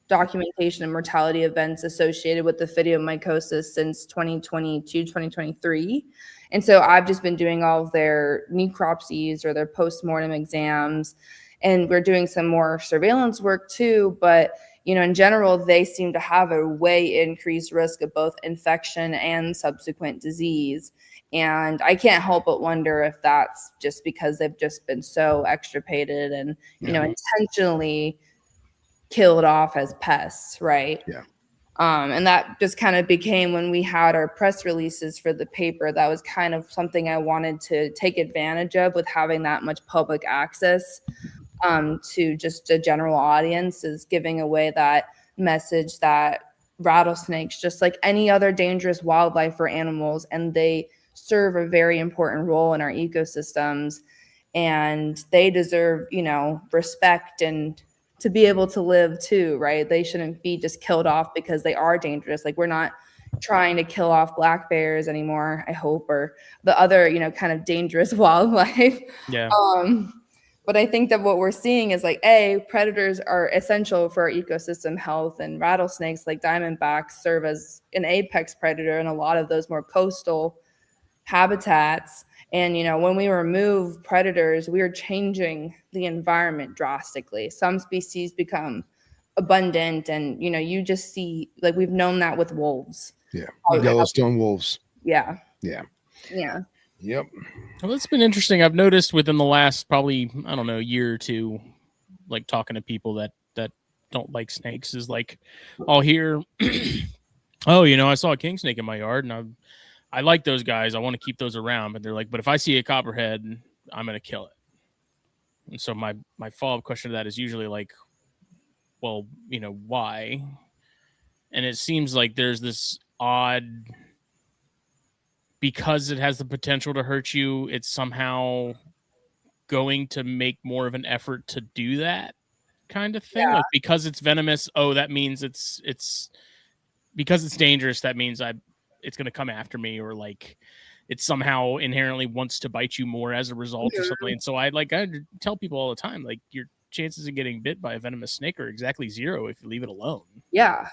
documentation of mortality events associated with the phydiomycosis since 2022, 2023. And so I've just been doing all of their necropsies or their postmortem exams, and we're doing some more surveillance work too. But in general, they seem to have a way increased risk of both infection and subsequent disease. And I can't help but wonder if that's just because they've just been so extirpated and, intentionally killed off as pests, right? Yeah. And that just kind of became, when we had our press releases for the paper, that was kind of something I wanted to take advantage of with having that much public access to just a general audience, is giving away that message that rattlesnakes, just like any other dangerous wildlife or animals, and they serve a very important role in our ecosystems, and they deserve, respect and to be able to live too, right? They shouldn't be just killed off because they are dangerous. Like, we're not trying to kill off black bears anymore, I hope, or the other, kind of dangerous wildlife. Yeah. But I think that what we're seeing is predators are essential for our ecosystem health, and rattlesnakes like diamondbacks serve as an apex predator in a lot of those more coastal habitats. And, when we remove predators, we are changing the environment drastically. Some species become abundant, and, you just see, we've known that with wolves. Yeah. Yellowstone wolves. Yeah. Yeah. Yeah. Yep. Well, it's been interesting. I've noticed within the last probably, I don't know, year or two, talking to people that don't like snakes, is I'll hear, oh, I saw a king snake in my yard, and I like those guys. I want to keep those around. But they're like, but if I see a copperhead, I'm going to kill it. And so my follow-up question to that is usually well, why? And it seems like there's this odd, because it has the potential to hurt you, it's somehow going to make more of an effort to do that kind of thing. Yeah. Because it's venomous, that means it's because it's dangerous, that means it's going to come after me, or it somehow inherently wants to bite you more as a result or something. And so I tell people all the time, like, your chances of getting bit by a venomous snake are exactly 0 if you leave it alone. Yeah.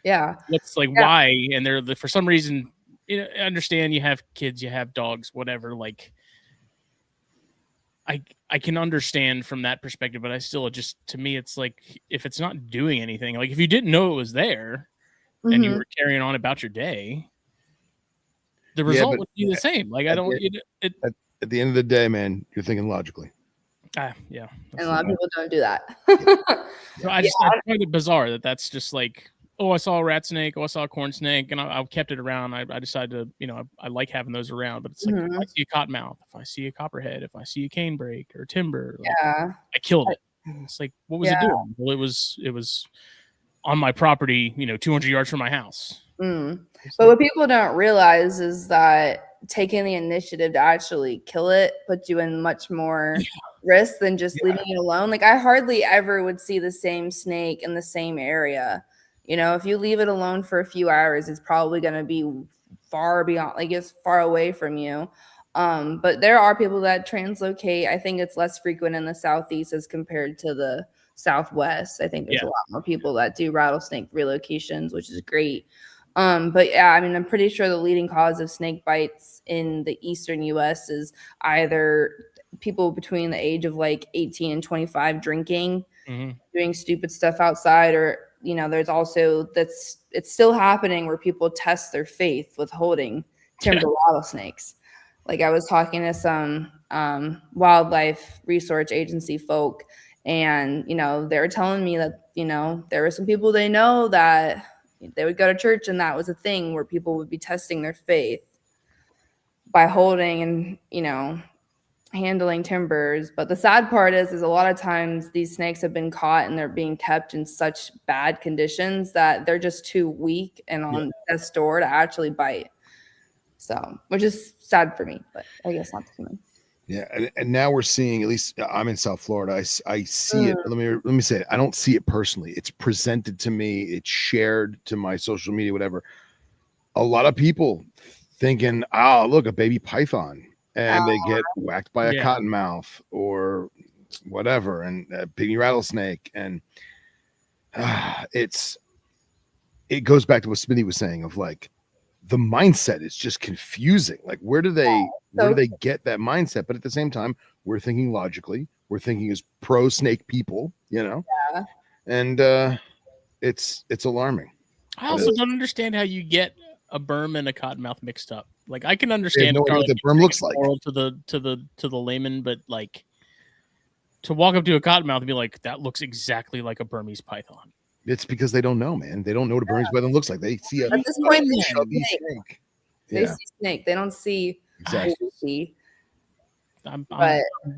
It's like, why? And they're for some reason, I understand you have kids, you have dogs, whatever. Like, I can understand from that perspective, but I still to me, it's like, if it's not doing anything, like if you didn't know it was there and you were carrying on about your day, the result would be the same. Like, I don't. At the end of the day, man, you're thinking logically. Yeah. And a lot of people don't do that. So I find it bizarre that's just like, oh, I saw a rat snake, oh, I saw a corn snake, and I kept it around. I decided to, I like having those around, but it's like, if I see a cottonmouth, if I see a copperhead, if I see a canebrake or timber, like, I killed it. It's like, what was it doing? Well, it was on my property, 200 yards from my house. But what people don't realize is that taking the initiative to actually kill it puts you in much more risk than just leaving it alone. Like, I hardly ever would see the same snake in the same area. If you leave it alone for a few hours, it's probably going to be far beyond, like, it's far away from you. But there are people that translocate. I think it's less frequent in the Southeast as compared to the Southwest. I think there's a lot more people that do rattlesnake relocations, which is great. But yeah, I mean, I'm pretty sure the leading cause of snake bites in the Eastern US is either people between the age of like 18 and 25 drinking, doing stupid stuff outside, or, there's also it's still happening where people test their faith with holding timber rattlesnakes. Like, I was talking to some wildlife research agency folk, and, they were telling me that, there were some people they know that they would go to church, and that was a thing where people would be testing their faith by holding and, handling timbers. But the sad part is a lot of times these snakes have been caught and they're being kept in such bad conditions that they're just too weak and on death's door to actually bite. So, which is sad for me, but I guess not too much. Yeah, and now we're seeing, at least I'm in South Florida, I see it. Let me say it. I don't see it personally. It's presented to me. It's shared to my social media, whatever. A lot of people thinking, oh, look, a baby python, and they get whacked by a cottonmouth or whatever, and a pygmy rattlesnake, and it goes back to what Smitty was saying of, like, the mindset is just confusing. Like, where do they get that mindset? But at the same time, we're thinking logically. We're thinking as pro snake people, and it's alarming. I also don't understand how you get a berm and a cottonmouth mixed up. Like, I can understand what the berm looks like to the layman, but like, to walk up to a cottonmouth and be like, that looks exactly like a Burmese python. It's because they don't know, man. They don't know what a Burmese python looks like. They see at this point snake. They see snake. They don't see exactly. I'm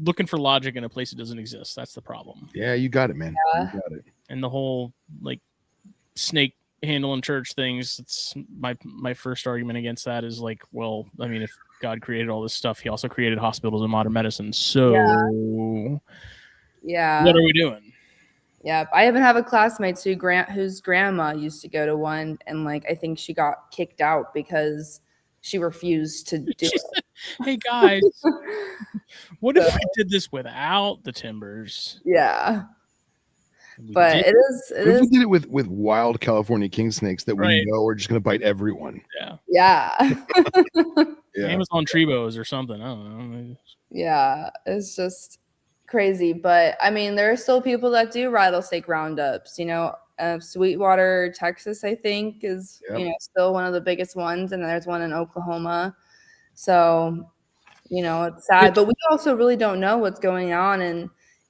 looking for logic in a place that doesn't exist. That's the problem. Yeah, you got it, man. You got it. And the whole, like, snake handling church things, it's my first argument against that is, like, well, I mean, if God created all this stuff, he also created hospitals and modern medicine. So what are we doing? Yeah, I even have a classmate whose grandma used to go to one, and, like, I think she got kicked out because she refused to do it. Hey guys, what if we did this without the timbers? Yeah, but it is. We did it with wild California king snakes that we know are just going to bite everyone. Yeah. Amazon Trebos or something. I don't know. Yeah, it's just crazy. But I mean, there are still people that do rattlesnake roundups. Sweetwater, Texas, I think, is still one of the biggest ones, and there's one in Oklahoma. So, it's sad, but we also really don't know what's going on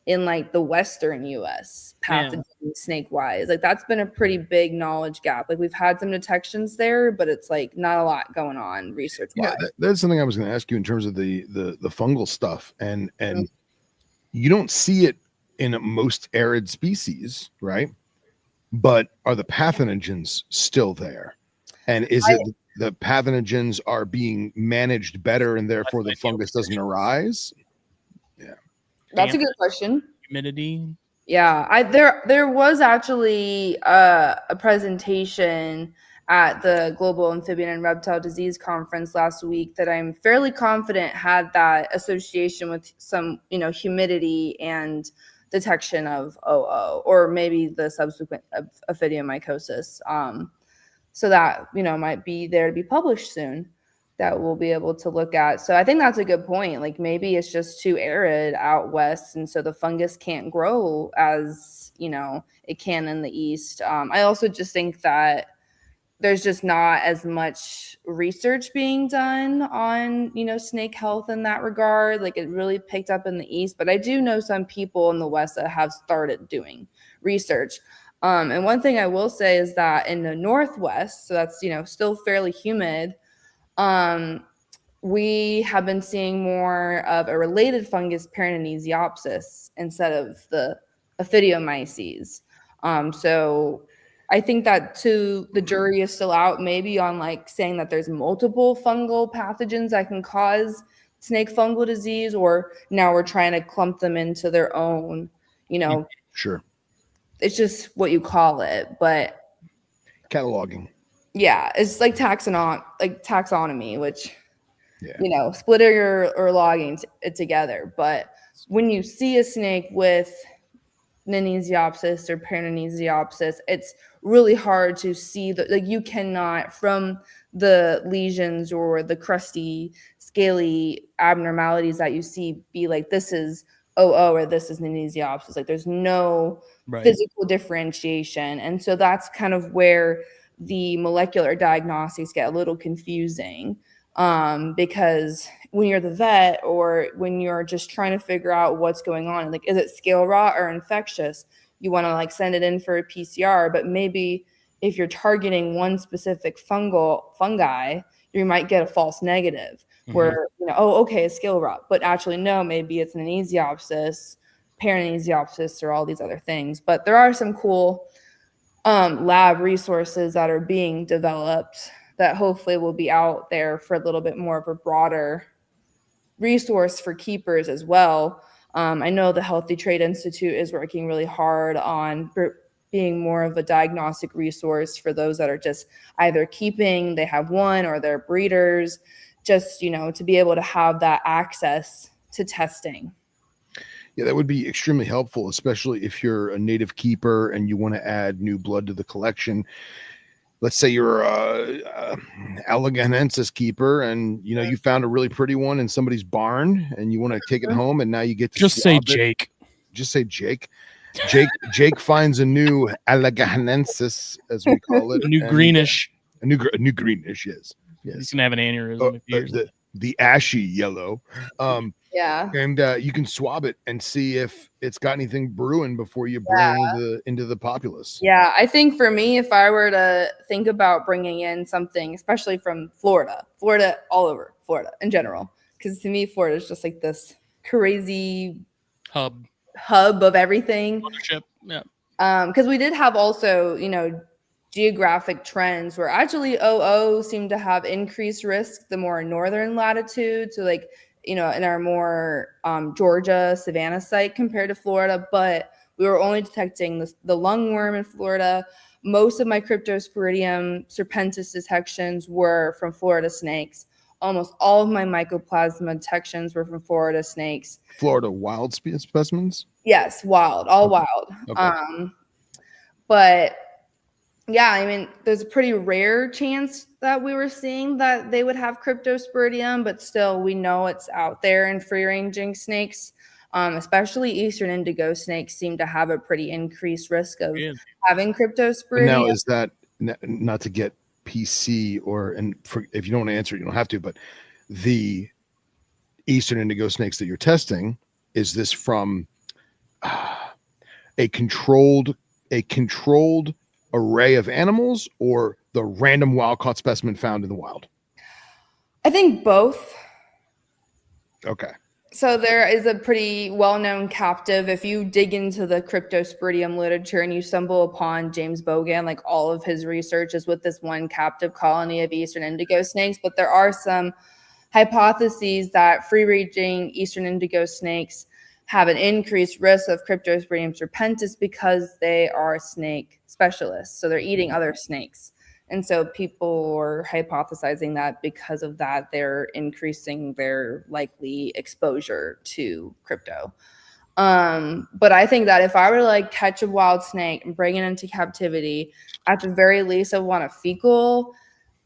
in like the Western US pathogen snake wise. Like, that's been a pretty big knowledge gap. Like, we've had some detections there, but it's like not a lot going on research wise. Yeah, that's something I was going to ask you in terms of the fungal stuff, and you don't see it in most arid species, right? But are the pathogens still there? And is it the pathogens are being managed better and therefore the fungus doesn't arise? Yeah. That's a good question. Humidity. Yeah. There was actually a presentation at the Global Amphibian and Reptile Disease Conference last week that I'm fairly confident had that association with some, humidity and detection of OO, or maybe the subsequent ophidiomycosis. So that, might be there to be published soon that we'll be able to look at. So I think that's a good point. Like maybe it's just too arid out west, and so the fungus can't grow as, it can in the east. I also just think that there's just not as much research being done on, snake health in that regard. Like it really picked up in the east, but I do know some people in the west that have started doing research. And one thing I will say is that in the northwest, so that's, still fairly humid, we have been seeing more of a related fungus, Paranesiopsis, instead of the Ophidiomyces. So I think that too, the jury is still out maybe on like saying that there's multiple fungal pathogens that can cause snake fungal disease, or now we're trying to clump them into their own, Sure. It's just what you call it, but Cataloging. yeah, it's like taxonomy, which, splitting or logging it together. But when you see a snake with Nenesiopsis or Paranesiopsis, it's really hard to see you cannot, from the lesions or the crusty, scaly abnormalities that you see, be like, this is OO or this is Nenesiopsis. Like there's no physical differentiation. And so that's kind of where the molecular diagnostics get a little confusing, because when you're the vet or when you're just trying to figure out what's going on, like, is it scale rot or infectious? You want to like send it in for a PCR, but maybe if you're targeting one specific fungi, you might get a false negative where, okay, it's scale rot, but actually no, maybe it's an Nenesiopsis, Paranesiopsis, or all these other things. But there are some cool lab resources that are being developed that hopefully will be out there for a little bit more of a broader resource for keepers as well. I know the Healthy Trade Institute is working really hard on being more of a diagnostic resource for those that are just either keeping, they have one, or they're breeders, just, to be able to have that access to testing. Yeah, that would be extremely helpful, especially if you're a native keeper and you want to add new blood to the collection. Let's say you're a Alleganensis keeper and, you found a really pretty one in somebody's barn and you want to take it home, and now you get to just say Jake. Just say Jake. Jake finds a new Alleganensis, as we call it. A new greenish. A new greenish, yes. He's going to have an aneurysm if he hears it. The ashy yellow. Yeah. And you can swab it and see if it's got anything brewing before you bring into the populace. Yeah, I think for me, if I were to think about bringing in something, especially from Florida, all over Florida in general, because to me, Florida is just like this crazy hub of everything. Yeah. Because we did have also, geographic trends where actually OO seemed to have increased risk the more northern latitude. So like, in our more Georgia Savannah site compared to Florida, but we were only detecting the lungworm in Florida. Most of my Cryptosporidium serpentis detections were from Florida snakes. Almost all of my Mycoplasma detections were from Florida snakes. Florida wild specimens? Yes, wild, all wild. Okay. But yeah, I mean, there's a pretty rare chance that we were seeing that they would have Cryptosporidium, but still we know it's out there in free-ranging snakes. Especially Eastern indigo snakes seem to have a pretty increased risk of having Cryptosporidium. Now, is that, not to get PC if you don't want to answer, you don't have to, but the Eastern indigo snakes that you're testing, is this from a controlled array of animals or the random wild caught specimen found in the wild? I think both. Okay. So there is a pretty well-known captive. If you dig into the Cryptosporidium literature and you stumble upon James Bogan, like all of his research is with this one captive colony of Eastern indigo snakes. But there are some hypotheses that free-ranging Eastern indigo snakes have an increased risk of Cryptosporidium serpentis because they are snake specialists. So they're eating other snakes. And so people are hypothesizing that because of that, they're increasing their likely exposure to crypto. But I think that if I were to like catch a wild snake and bring it into captivity, at the very least, I would want a fecal,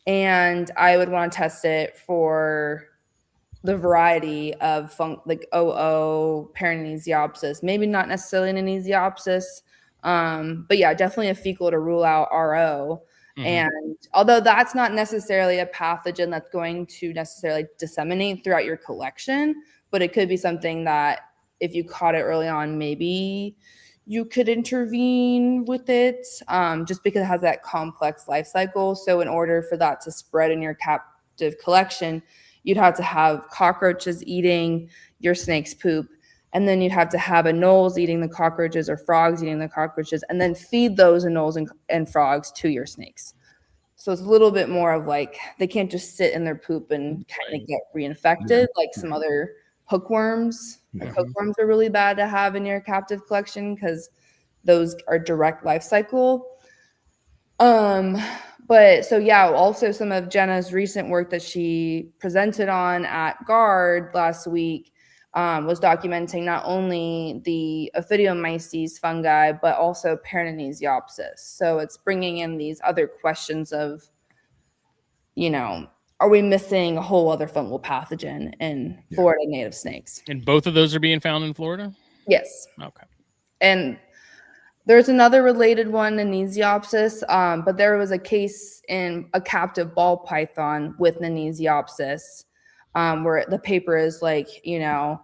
and I would want to test it for the variety of like OO, Paranesiopsis, maybe not necessarily an Anesiopsis, but yeah, definitely a fecal to rule out RO. And although that's not necessarily a pathogen that's going to necessarily disseminate throughout your collection, but it could be something that if you caught it early on, maybe you could intervene with it, just because it has that complex life cycle. So in order for that to spread in your captive collection, you'd have to have cockroaches eating your snake's poop, and then you'd have to have anoles eating the cockroaches or frogs eating the cockroaches, and then feed those anoles and frogs to your snakes. So it's a little bit more of like, they can't just sit in their poop and kind of get reinfected like some other hookworms. Like hookworms are really bad to have in your captive collection because those are direct life cycle. But so yeah, also some of Jenna's recent work that she presented on at GARD last week was documenting not only the Ophidiomyces fungi, but also Paranesiopsis. So it's bringing in these other questions of, you know, are we missing a whole other fungal pathogen in Florida native snakes? And both of those are being found in Florida? Yes. Okay. And there's another related one, Anesiopsis, but there was a case in a captive ball python with Anesiopsis, where the paper is like, you know,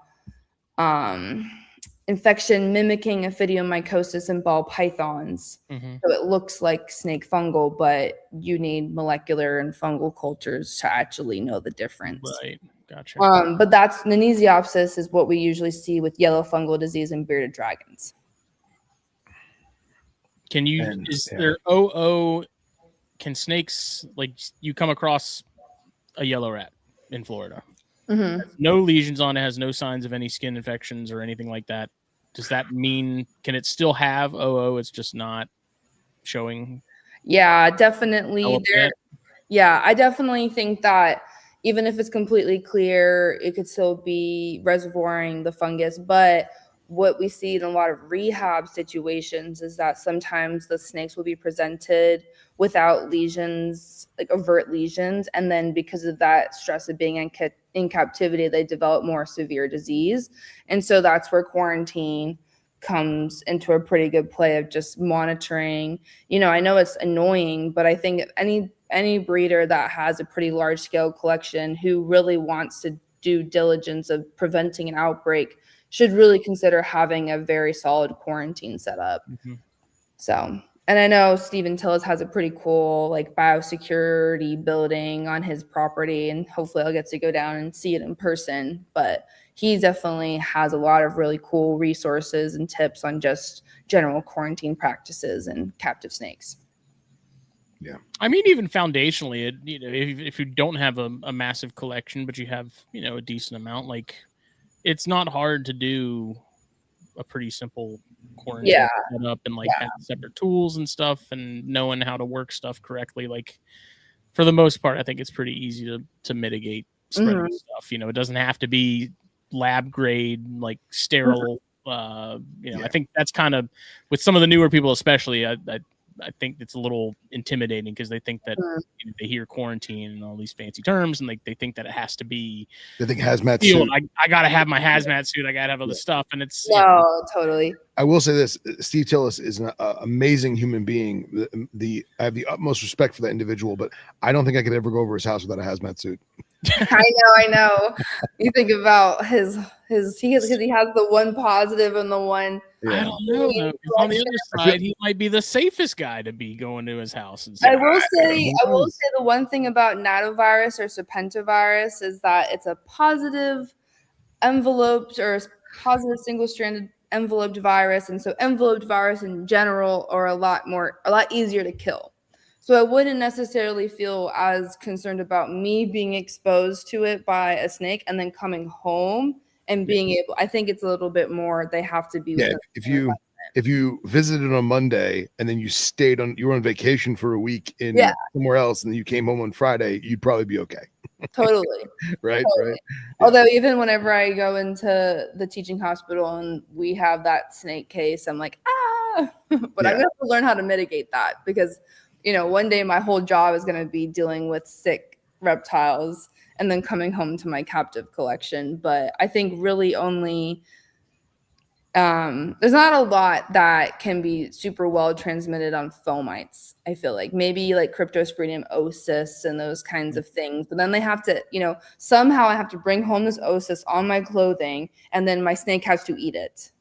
infection mimicking ophidiomycosis in ball pythons. So it looks like snake fungal, but you need molecular and fungal cultures to actually know the difference. Right. Gotcha. But that's Anesiopsis is what we usually see with yellow fungal disease and bearded dragons. Can you, is there OO, can snakes, like you come across a yellow rat in Florida? No lesions on it, has no signs of any skin infections or anything like that. Does that mean, can it still have OO? It's just not showing? Yeah, definitely. Yeah, I definitely think that even if it's completely clear, it could still be reservoiring the fungus. But what we see in a lot of rehab situations is that sometimes the snakes will be presented without lesions, like overt lesions. And then because of that stress of being in captivity, they develop more severe disease. And so that's where quarantine comes into a pretty good play of just monitoring. You know, I know it's annoying, but I think any breeder that has a pretty large scale collection who really wants to do diligence of preventing an outbreak should really consider having a very solid quarantine setup. So, and I know Stephen Tillis has a pretty cool like biosecurity building on his property, and hopefully I'll get to go down and see it in person. But he definitely has a lot of really cool resources and tips on just general quarantine practices and captive snakes. Yeah. I mean, even foundationally, you know, if you don't have a massive collection, but you have, you know, a decent amount, like it's not hard to do a pretty simple quarantine setup and like have separate tools and stuff and knowing how to work stuff correctly. Like for the most part, I think it's pretty easy to mitigate spreading stuff. You know, it doesn't have to be lab grade, like sterile. You know, I think that's kind of with some of the newer people, especially, I think it's a little intimidating because they think that you know, they hear quarantine and all these fancy terms, and they think that it has to be. They think hazmat suit. I gotta have my hazmat suit. I gotta have all this stuff, and it's totally. I will say this: Steve Tillis is an amazing human being. I have the utmost respect for that individual, but I don't think I could ever go over his house without a hazmat suit. I know. You think about his because he has the one positive and the one. I don't know. On the other side, he might be the safest guy to be going to his house. And I will say the one thing about nanovirus or serpentivirus is that it's a positive enveloped or positive single-stranded enveloped virus, and so enveloped virus in general are a lot easier to kill. So I wouldn't necessarily feel as concerned about me being exposed to it by a snake and then coming home and being able. I think it's a little bit more. They have to be. Yeah, if you if you visited on Monday and then you were on vacation for a week in somewhere else and then you came home on Friday, you'd probably be okay. Totally. Right. Yeah. Although even whenever I go into the teaching hospital and we have that snake case, I'm like, but I'm gonna have to learn how to mitigate that, because one day my whole job is gonna be dealing with sick reptiles and then coming home to my captive collection. But I think really only there's not a lot that can be super well transmitted on fomites. I feel like maybe like Cryptosporidium osis and those kinds of things. But then they have to, somehow I have to bring home this osis on my clothing, and then my snake has to eat it.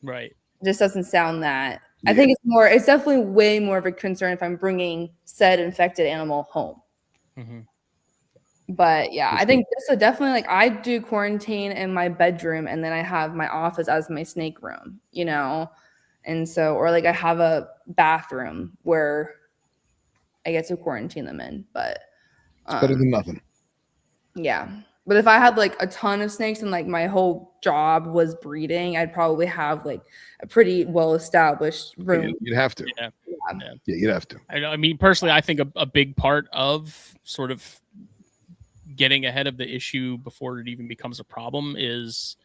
Right. It just doesn't sound that. I think it's definitely way more of a concern if I'm bringing said infected animal home. Mm-hmm. But I think this is definitely, like, I do quarantine in my bedroom and then I have my office as my snake room, and so, or like I have a bathroom where I get to quarantine them in. But it's better than nothing. Yeah. But if I had like a ton of snakes and like my whole job was breeding, I'd probably have like a pretty well established room. You'd have to. Yeah, you'd have to. I mean, personally, I think a big part of sort of getting ahead of the issue before it even becomes a problem is,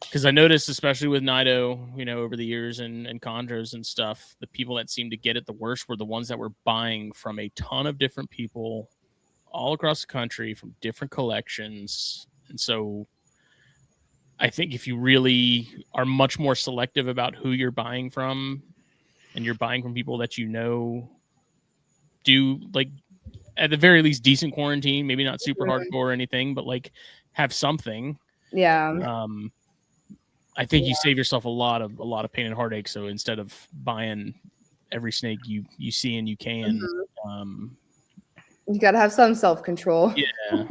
because I noticed, especially with Nido, over the years and chondros and stuff, the people that seemed to get it the worst were the ones that were buying from a ton of different people all across the country from different collections. And so I think if you really are much more selective about who you're buying from, and you're buying from people that do, like, at the very least, decent quarantine, maybe not super hardcore or anything, but like have something. Yeah. I think you save yourself a lot of pain and heartache. So instead of buying every snake you see and you can, you got to have some self-control. Yeah.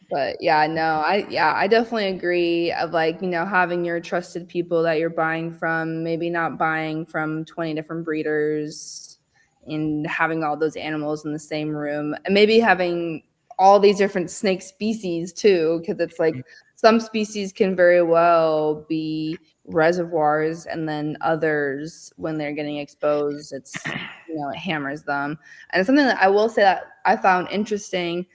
But I definitely agree of like, having your trusted people that you're buying from, maybe not buying from 20 different breeders and having all those animals in the same room, and maybe having all these different snake species too, because it's like some species can very well be reservoirs, and then others, when they're getting exposed, it's it hammers them. And something that I will say that I found interesting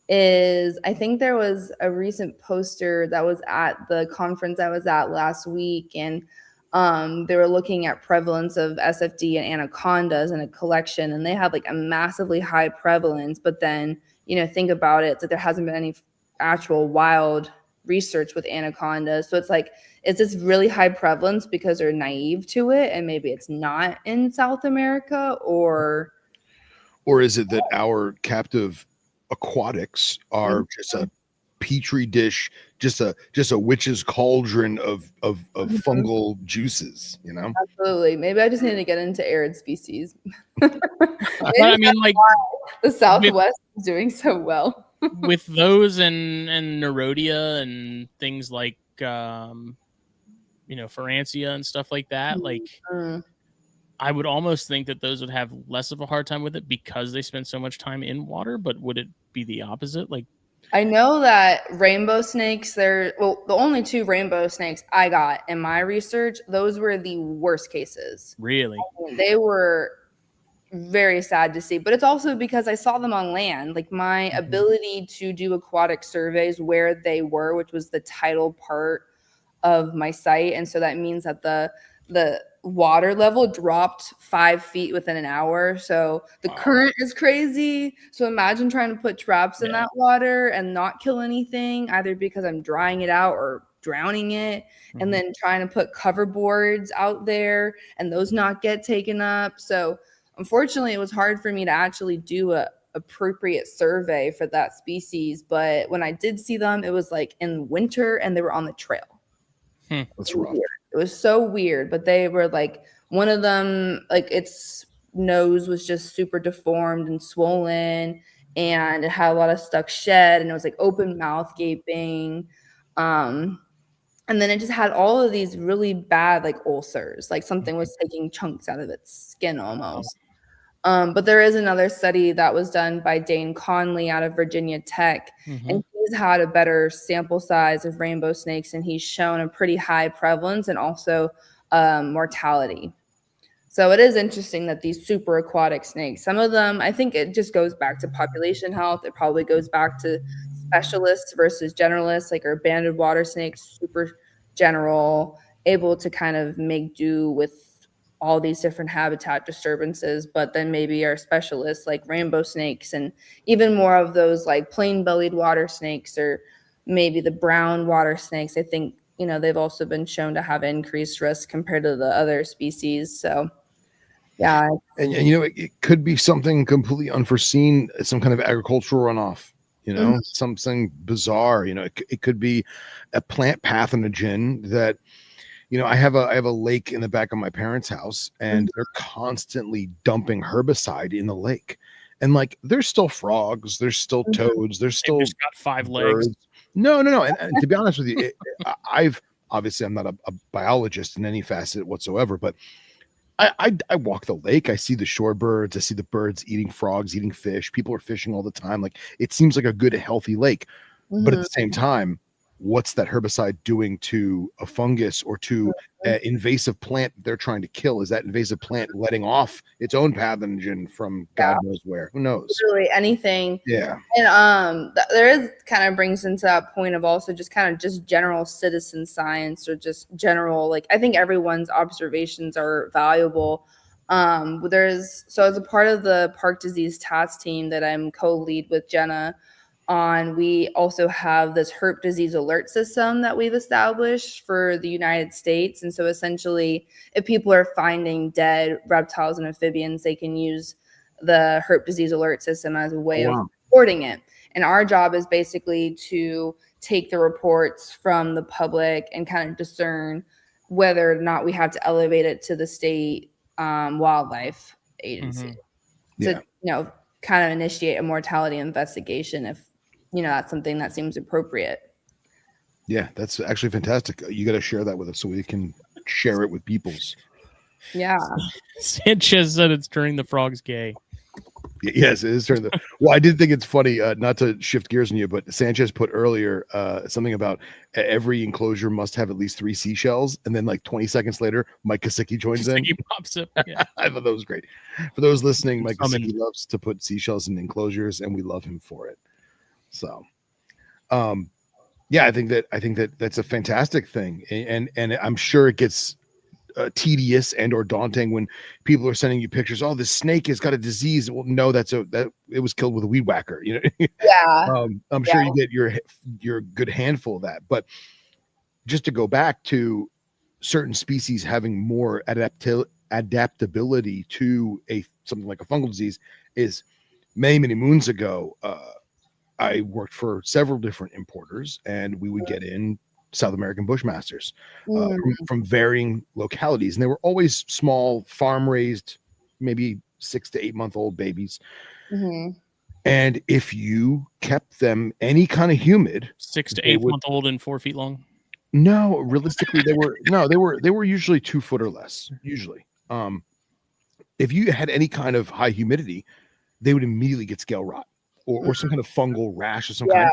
is, I think there was a recent poster that was at the conference I was at last week, and they were looking at prevalence of SFD and anacondas in a collection, and they had like a massively high prevalence. But then, think about it, that there hasn't been any actual wild research with anacondas. So it's like, is this really high prevalence because they're naive to it and maybe it's not in South America, or is it that our captive aquatics are just a petri dish, just a witch's cauldron of fungal juices, Absolutely. Maybe I just need to get into arid species. I mean, like, the Southwest is doing so well with those and Neurodia and things like Pherancia and stuff like that. Like, I would almost think that those would have less of a hard time with it because they spend so much time in water. But would it be the opposite? Like, I know that rainbow snakes, the only 2 rainbow snakes I got in my research, those were the worst cases. Really? They were very sad to see, but it's also because I saw them on land. Like, my ability to do aquatic surveys where they were, which was the title part of my site. And so that means that the water level dropped 5 feet within an hour. So the current is crazy. So imagine trying to put traps in that water and not kill anything, either because I'm drying it out or drowning it, and then trying to put cover boards out there and those not get taken up. So unfortunately, it was hard for me to actually do a appropriate survey for that species. But when I did see them, it was like in winter and they were on the trail. That's rough. It was so weird, but they were like, one of them, like, its nose was just super deformed and swollen, and it had a lot of stuck shed, and it was like open mouth gaping. And then it just had all of these really bad like ulcers, like something was taking chunks out of its skin almost. But there is another study that was done by Dane Conley out of Virginia Tech, and he's he's had a better sample size of rainbow snakes, and he's shown a pretty high prevalence and also mortality. So it is interesting that these super aquatic snakes, some of them, I think it just goes back to population health. It probably goes back to specialists versus generalists, like our banded water snakes, super general, able to kind of make do with all these different habitat disturbances. But then maybe our specialists like rainbow snakes and even more of those like plain-bellied water snakes or maybe the brown water snakes, I think, they've also been shown to have increased risk compared to the other species. So yeah. And it could be something completely unforeseen, some kind of agricultural runoff, something bizarre. It could be a plant pathogen that, I have a lake in the back of my parents' house, and they're constantly dumping herbicide in the lake. And like, there's still frogs, there's still toads, there's still just got 5 birds. legs. No. And to be honest with you, I'm not a biologist in any facet whatsoever, but I walk the lake. I see the shorebirds. I see the birds eating frogs, eating fish. People are fishing all the time. Like, it seems like a good, healthy lake. But at the same time, what's that herbicide doing to a fungus or to an invasive plant they're trying to kill? Is that invasive plant letting off its own pathogen from God knows where? Who knows? Literally anything. Yeah. And there is kind of brings into that point of also just kind of just general citizen science or just general, like, I think everyone's observations are valuable. So as a part of the Park Disease Task Team that I'm co-lead with Jenna on, we also have this herp disease alert system that we've established for the United States. And so essentially, if people are finding dead reptiles and amphibians, they can use the herp disease alert system as a way of reporting it. And our job is basically to take the reports from the public and kind of discern whether or not we have to elevate it to the state wildlife agency to, kind of initiate a mortality investigation if, that's something that seems appropriate. Yeah, that's actually fantastic. You got to share that with us so we can share it with peoples. Yeah. Sanchez said it's turning the frogs gay. Yes, it is turning the. Well, I did think it's funny, not to shift gears on you, but Sanchez put earlier something about every enclosure must have at least 3 seashells, and then like 20 seconds later, Mike Kosicki joins in. He pops up. Yeah. I thought that was great. For those listening, Mike Kosicki loves to put seashells in enclosures, and we love him for it. So, yeah, I think that that's a fantastic thing, and I'm sure it gets tedious and or daunting when people are sending you pictures. Oh, this snake has got a disease. Well, no, that it was killed with a weed whacker. Yeah. I'm sure you get your good handful of that. But just to go back to certain species having more adaptability to something like a fungal disease is many moons ago. I worked for several different importers, and we would get in South American bushmasters from varying localities, and they were always small, farm-raised, maybe 6 to 8 month old babies. And if you kept them any kind of humid, 6 to 8 month old and 4 feet long. No, realistically, they were usually 2 foot or less. Usually, if you had any kind of high humidity, they would immediately get scale rot or some kind of fungal rash of some kind,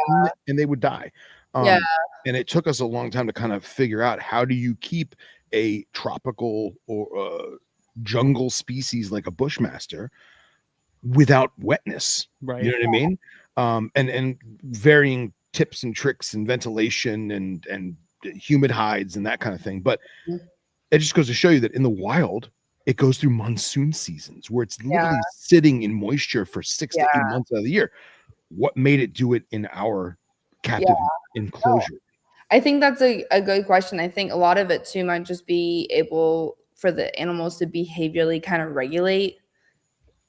and they would die. And it took us a long time to kind of figure out, how do you keep a tropical or jungle species like a bushmaster without wetness? Right. You know what I mean? And varying tips and tricks and ventilation and humid hides and that kind of thing. But it just goes to show you that in the wild, it goes through monsoon seasons where it's literally sitting in moisture for 6 to 8 months out of the year. What made it do it in our captive enclosure? I think that's a good question. I think a lot of it too might just be able for the animals to behaviorally kind of regulate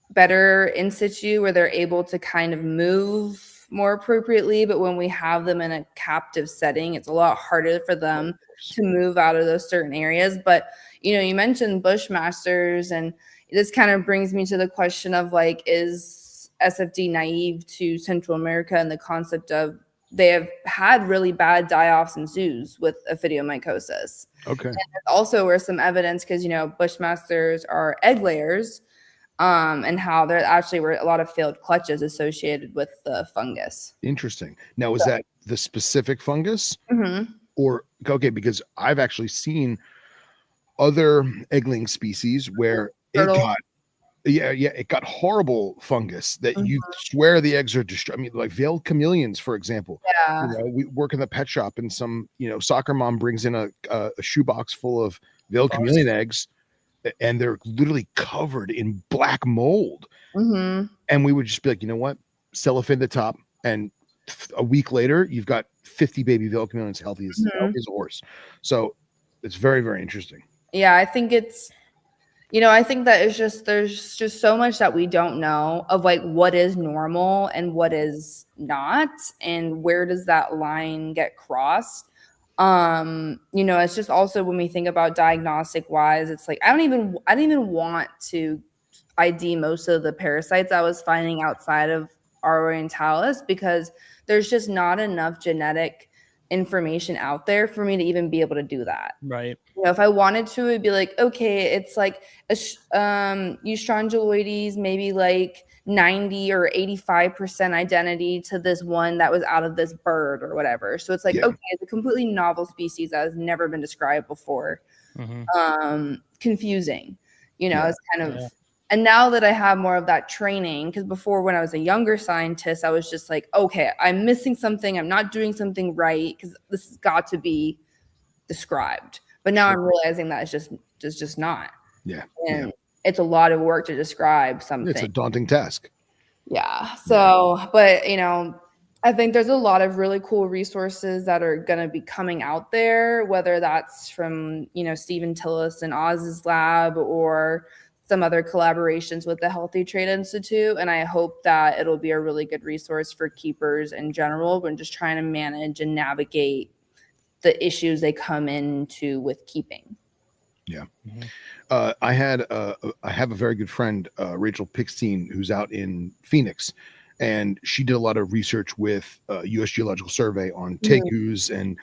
better in situ, where they're able to kind of move more appropriately. But when we have them in a captive setting, it's a lot harder for them to move out of those certain areas. But, you mentioned bushmasters, and this kind of brings me to the question of, like, is SFD naive to Central America and the concept of they have had really bad die-offs in zoos with ophidiomycosis. Okay. And also were some evidence because, bushmasters are egg layers. and how there actually were a lot of failed clutches associated with the fungus. Interesting. Now, is that the specific fungus? Mm-hmm. Or, okay, because I've actually seen other egg-laying species where it got horrible fungus that you swear the eggs are destroyed. I mean, like veiled chameleons, for example. Yeah. We work in the pet shop, and some soccer mom brings in a shoebox full of veiled chameleon eggs, and they're literally covered in black mold. And we would just be like, you know what, cellophane the top, and a week later you've got 50 baby veiled chameleons healthy as a horse. So it's very, very interesting. Yeah, I think it's, I think that it's just, there's just so much that we don't know of like what is normal and what is not, and where does that line get crossed. It's just also when we think about diagnostic wise, it's like I didn't even want to ID most of the parasites I was finding outside of R. orientalis because there's just not enough genetic information out there for me to even be able to do that. Right. If I wanted to, it'd be like, okay, it's like Eustrangeloides, maybe like 90 or 85% identity to this one that was out of this bird or whatever. So it's like, okay, it's a completely novel species that has never been described before. Confusing, it's kind of, and now that I have more of that training, because before when I was a younger scientist, I was just like, okay, I'm missing something. I'm not doing something right because this has got to be described. But now I'm realizing that it's just not. Yeah. And it's a lot of work to describe something. It's a daunting task. Yeah. So, but, I think there's a lot of really cool resources that are going to be coming out there, whether that's from, Stephen Tillis and Oz's lab or some other collaborations with the Healthy Trade Institute. And I hope that it'll be a really good resource for keepers in general when just trying to manage and navigate the issues they come into with keeping. Yeah. I have a very good friend, Rachel Pixteen, who's out in Phoenix, and she did a lot of research with U.S. Geological Survey on tegus, and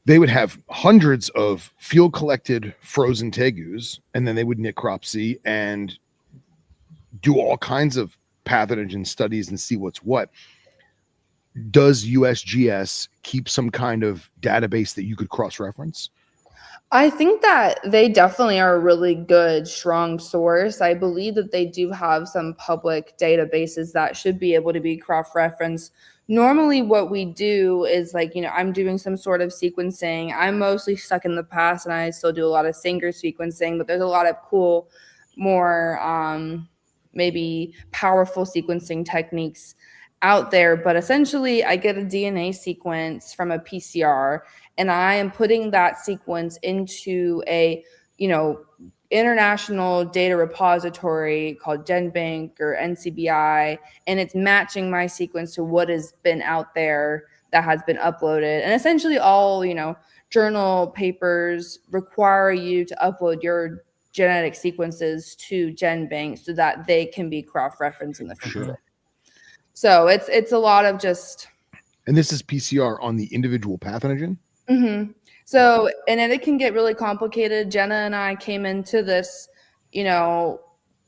they would have hundreds of field collected frozen tegus, and then they would necropsy and do all kinds of pathogen studies and see what's what. Does USGS keep some kind of database that you could cross-reference? I think that they definitely are a really good, strong source. I believe that they do have some public databases that should be able to be cross-referenced. Normally what we do is like, I'm doing some sort of sequencing. I'm mostly stuck in the past and I still do a lot of Sanger sequencing, but there's a lot of cool, more maybe powerful sequencing techniques out there. But essentially I get a DNA sequence from a PCR and I am putting that sequence into a, international data repository called GenBank or NCBI, and it's matching my sequence to what has been out there that has been uploaded. And essentially all, journal papers require you to upload your genetic sequences to GenBank so that they can be cross-referenced in the future. Sure. So it's a lot of just. And this is PCR on the individual pathogen? So, and then it can get really complicated. Jenna and I came into this,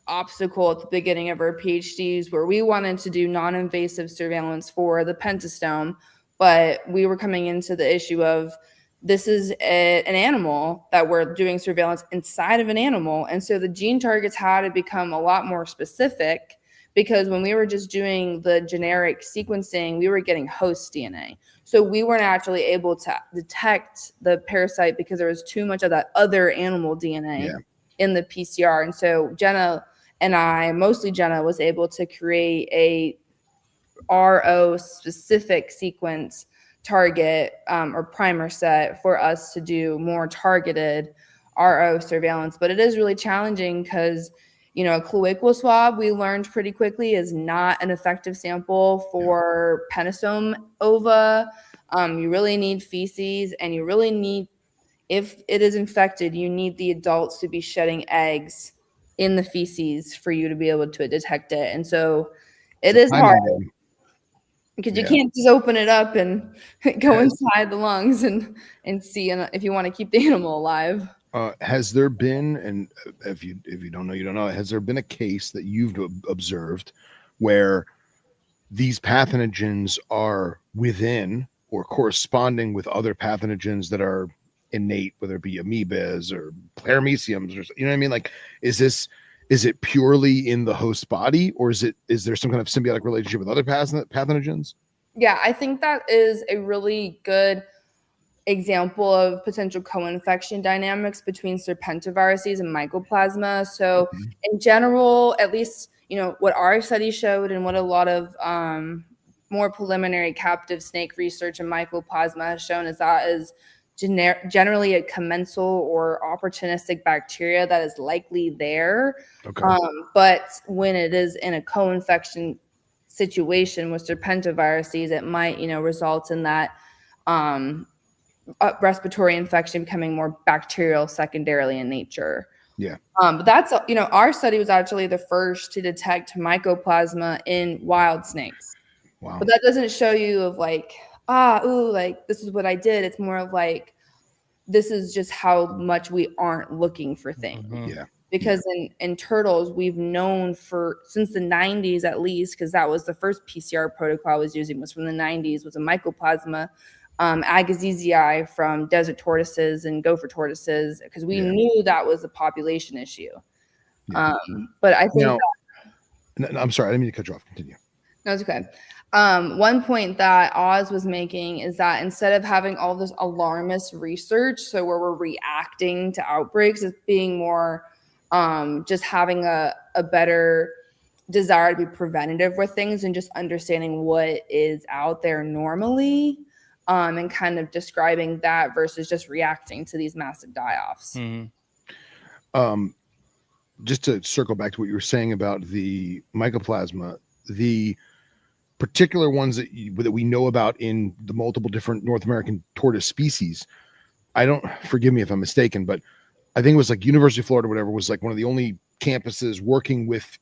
obstacle at the beginning of our PhDs where we wanted to do non-invasive surveillance for the pentastome, but we were coming into the issue of this is an animal that we're doing surveillance inside of an animal. And so the gene targets had to become a lot more specific because when we were just doing the generic sequencing, we were getting host DNA. So we weren't actually able to detect the parasite because there was too much of that other animal DNA in the PCR. And so Jenna and I, mostly Jenna, was able to create a RO specific sequence target or primer set for us to do more targeted RO surveillance. But it is really challenging because a cloacal swab, we learned pretty quickly, is not an effective sample for pentastome ova. You really need feces, and you really need, if it is infected, you need the adults to be shedding eggs in the feces for you to be able to detect it. And so it is hard because you can't just open it up and go inside the lungs and see if you want to keep the animal alive. Has there been, and if you don't know, you don't know, has there been a case that you've observed where these pathogens are within or corresponding with other pathogens that are innate, whether it be amoebas or parameciums, or you know what I mean? Like, is it purely in the host body, or is there some kind of symbiotic relationship with other pathogens? Yeah, I think that is a really good example of potential co-infection dynamics between serpentiviruses and mycoplasma. So in general, at least, what our study showed and what a lot of more preliminary captive snake research in mycoplasma has shown is that is generally a commensal or opportunistic bacteria that is likely there. Okay. But when it is in a co-infection situation with serpentiviruses, it might, result in that respiratory infection becoming more bacterial secondarily in nature. Yeah. But that's, our study was actually the first to detect mycoplasma in wild snakes. Wow. But that doesn't show you of like, this is what I did. It's more of like, this is just how much we aren't looking for things. Yeah. Because in turtles, we've known since the 90s at least, because that was the first PCR protocol I was using was from the 90s, was a mycoplasma agassiziae from desert tortoises and gopher tortoises, because we knew that was a population issue. Yeah. But I think I'm sorry, I didn't mean to cut you off. Continue. No, it's okay. One point that Oz was making is that instead of having all this alarmist research, so where we're reacting to outbreaks, it's being more just having a better desire to be preventative with things and just understanding what is out there normally. And kind of describing that versus just reacting to these massive die-offs. Just to circle back to what you were saying about the mycoplasma, the particular ones that we know about in the multiple different North American tortoise species, forgive me if I'm mistaken, but I think it was like University of Florida, whatever, was like one of the only campuses working with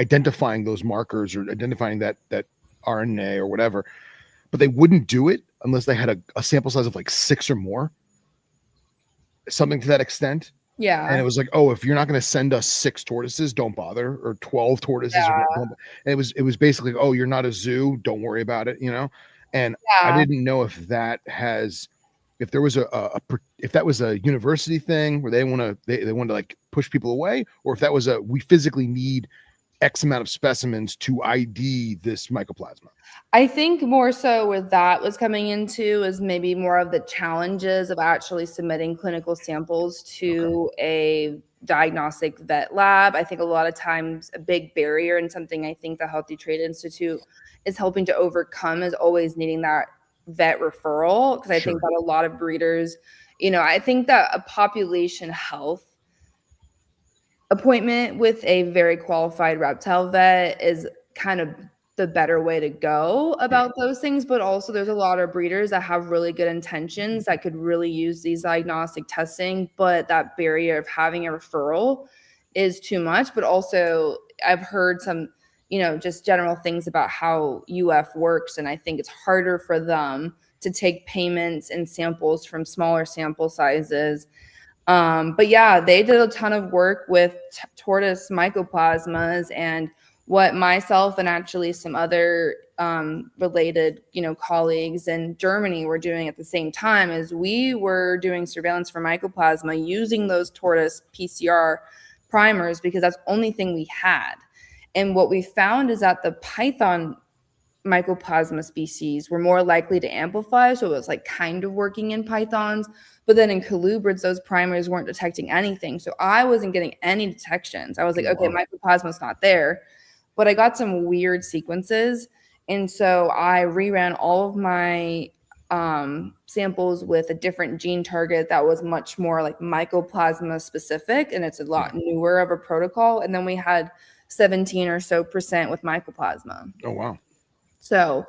identifying those markers or identifying that RNA or whatever, but they wouldn't do it unless they had a sample size of like 6 or more, something to that extent. Yeah. And it was like, oh, if you're not going to send us 6 tortoises, don't bother, or 12 tortoises. Yeah. And it was basically, oh, you're not a zoo, don't worry about it, And I didn't know if that if there was if that was a university thing where they want to like push people away, or if that was we physically need X amount of specimens to ID this mycoplasma. I think more so where that was coming into is maybe more of the challenges of actually submitting clinical samples to a diagnostic vet lab. I think a lot of times a big barrier and something I think the Healthy Trade Institute is helping to overcome is always needing that vet referral. Because I think that a lot of breeders, I think that a population health appointment with a very qualified reptile vet is kind of the better way to go about those things. But also there's a lot of breeders that have really good intentions that could really use these diagnostic testing, but that barrier of having a referral is too much. But also I've heard some, just general things about how UF works. And I think it's harder for them to take payments and samples from smaller sample sizes. But yeah, they did a ton of work with tortoise mycoplasmas, and what myself and actually some other related, colleagues in Germany were doing at the same time is we were doing surveillance for mycoplasma using those tortoise PCR primers because that's the only thing we had. And what we found is that the python mycoplasma species were more likely to amplify. So it was like kind of working in pythons. But then in colubrids, those primers weren't detecting anything. So I wasn't getting any detections. I was like, okay, mycoplasma's not there. But I got some weird sequences. And so I reran all of my samples with a different gene target that was much more like mycoplasma specific. And it's a lot newer of a protocol. And then we had 17% or so with mycoplasma. Oh, wow. So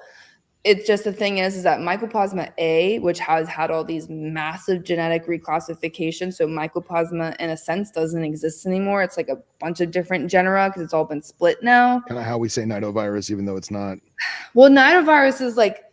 it's just the thing is that mycoplasma A, which has had all these massive genetic reclassifications, so mycoplasma in a sense doesn't exist anymore. It's like a bunch of different genera because it's all been split now. Kind of how we say nidovirus, even though it's not. Well, nidovirus is like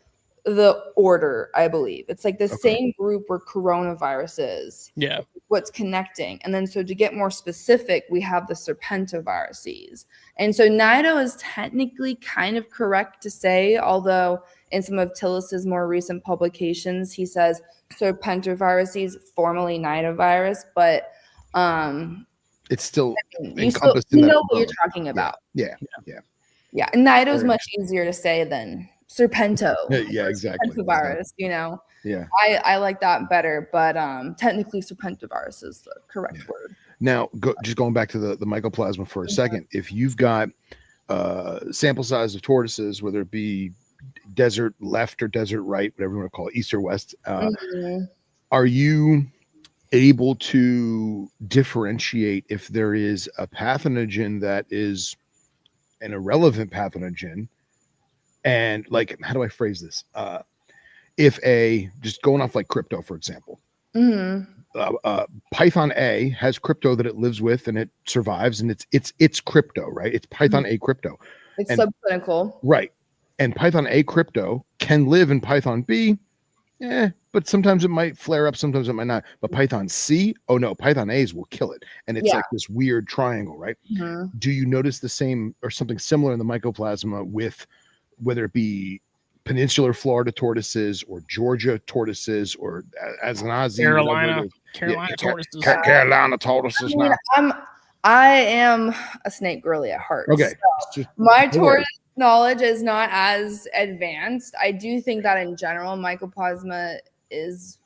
the order, I believe. It's like the same group where coronavirus is. Yeah. What's connecting. And then so to get more specific, we have the serpentoviruses. And so Nido is technically kind of correct to say, although in some of Tillis's more recent publications, he says serpentoviruses, formerly nidovirus, but it's still encompassed in know what you're talking about. Yeah. And Nido is much easier to say than serpento. Yeah, exactly. Serpentovirus, you know. Yeah. I like that better, but technically serpentovirus is the correct word. Now, just going back to the mycoplasma for a second, if you've got sample size of tortoises, whether it be desert left or desert right, whatever you want to call it, east or west, are you able to differentiate if there is a pathogen that is an irrelevant pathogen? And like, how do I phrase this? If just going off like crypto, for example, Python A has crypto that it lives with and it survives, and it's crypto, right? It's Python A crypto. It's subclinical. Right. And Python A crypto can live in Python B, but sometimes it might flare up, sometimes it might not. But Python C, oh no, Python A's will kill it. And it's like this weird triangle, right? Do you notice the same or something similar in the mycoplasma with whether it be peninsular Florida tortoises or Georgia tortoises or as an Aussie, Carolina tortoises. Carolina tortoises. I am a snake girly at heart. Okay. So my tortoise knowledge is not as advanced. I do think that in general, mycoplasma is,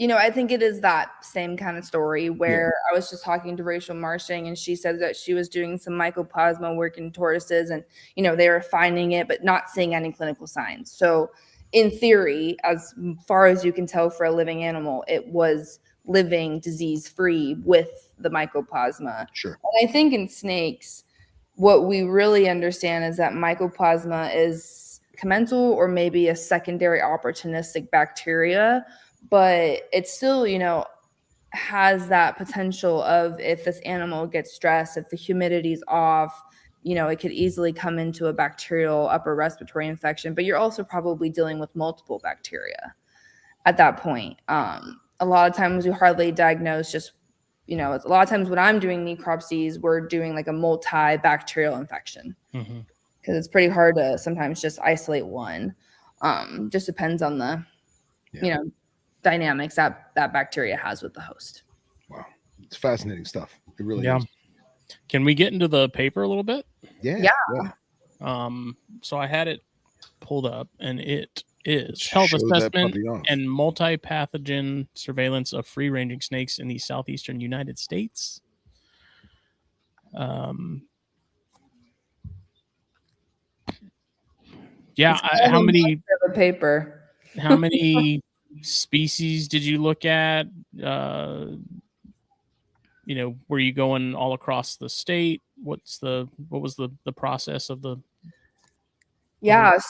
I think it is that same kind of story where I was just talking to Rachel Marshing and she said that she was doing some mycoplasma work in tortoises and, they were finding it, but not seeing any clinical signs. So in theory, as far as you can tell for a living animal, it was living disease-free with the mycoplasma. Sure. And I think in snakes, what we really understand is that mycoplasma is commensal or maybe a secondary opportunistic bacteria, but it still, has that potential of if this animal gets stressed, if the humidity's off, it could easily come into a bacterial upper respiratory infection, but you're also probably dealing with multiple bacteria at that point. A lot of times we hardly diagnose just, a lot of times when I'm doing necropsies, we're doing like a multi-bacterial infection because it's pretty hard to sometimes just isolate one. Just depends on the, dynamics that bacteria has with the host. Wow. It's fascinating stuff. It really is. Can we get into the paper a little bit? Yeah. So I had it pulled up and it is health assessment and multi-pathogen surveillance of free-ranging snakes in the southeastern United States. How many paper? How many species did you look at? Were you going all across the state? What was the process of the?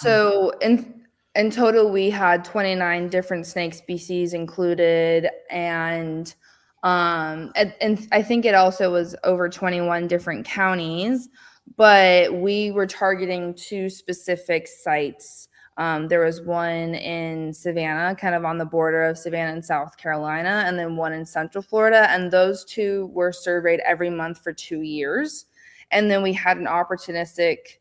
So in total, we had 29 different snake species included, and I think it also was over 21 different counties, but we were targeting 2 specific sites. There was one in Savannah, kind of on the border of Savannah and South Carolina, and then one in Central Florida. And those 2 were surveyed every month for 2 years. And then we had an opportunistic,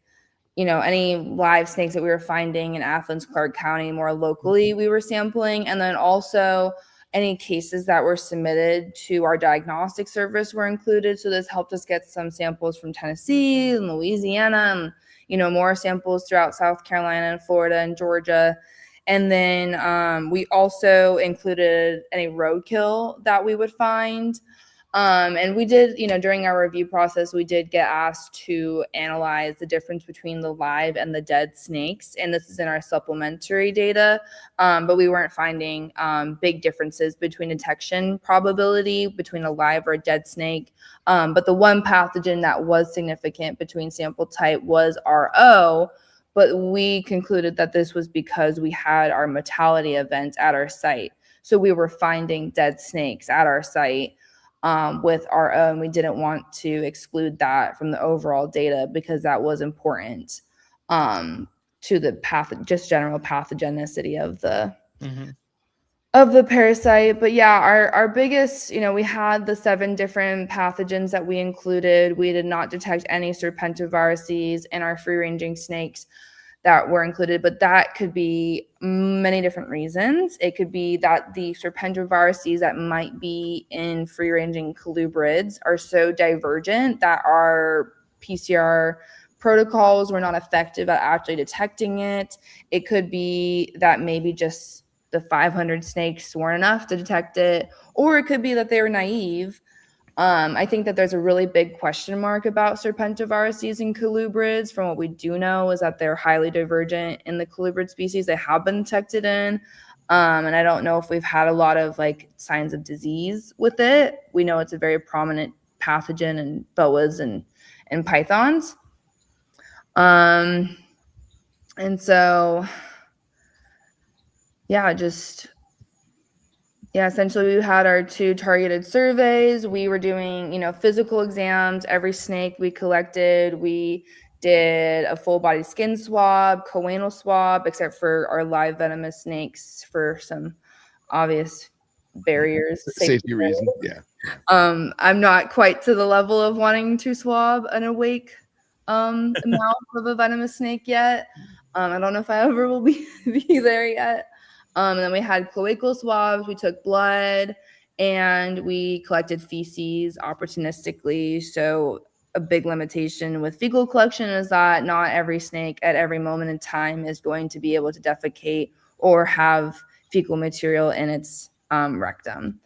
any live snakes that we were finding in Athens, Clark County, more locally, we were sampling. And then also any cases that were submitted to our diagnostic service were included. So this helped us get some samples from Tennessee and Louisiana and more samples throughout South Carolina and Florida and Georgia. And then we also included any roadkill that we would find. And we did, during our review process, we did get asked to analyze the difference between the live and the dead snakes. And this is in our supplementary data. But we weren't finding big differences between detection probability between a live or a dead snake. But the one pathogen that was significant between sample type was RO. But we concluded that this was because we had our mortality event at our site. So we were finding dead snakes at our site. With our own, we didn't want to exclude that from the overall data because that was important. to the just general pathogenicity of the Mm-hmm. of the parasite. But yeah, our biggest, we had the 7 different pathogens that we included. We did not detect any serpentoviruses in our free-ranging snakes that were included, but that could be many different reasons. It could be that the serpentoviruses that might be in free-ranging colubrids are so divergent that our PCR protocols were not effective at actually detecting it. It could be that maybe just the 500 snakes weren't enough to detect it, or it could be that they were naive. I think that there's a really big question mark about serpentoviruses in colubrids. From what we do know is that they're highly divergent in the colubrid species they have been detected in. And I don't know if we've had a lot of like signs of disease with it. We know it's a very prominent pathogen in boas and pythons. And so, yeah, essentially we had our 2 targeted surveys. We were doing, physical exams. Every snake we collected, we did a full body skin swab, choanal swab, except for our live venomous snakes for some obvious barriers. Safety reason. Yeah. I'm not quite to the level of wanting to swab an awake mouth of a venomous snake yet. I don't know if I ever will be there yet. And then we had cloacal swabs. We took blood and we collected feces opportunistically. So a big limitation with fecal collection is that not every snake at every moment in time is going to be able to defecate or have fecal material in its rectum.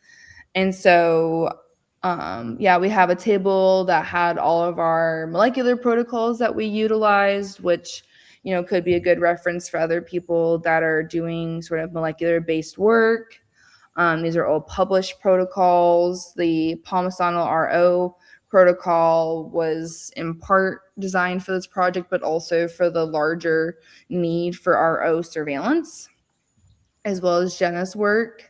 And so, we have a table that had all of our molecular protocols that we utilized, which, could be a good reference for other people that are doing sort of molecular-based work. These are all published protocols. The Palmisano RO protocol was in part designed for this project, but also for the larger need for RO surveillance, as well as Jenna's work.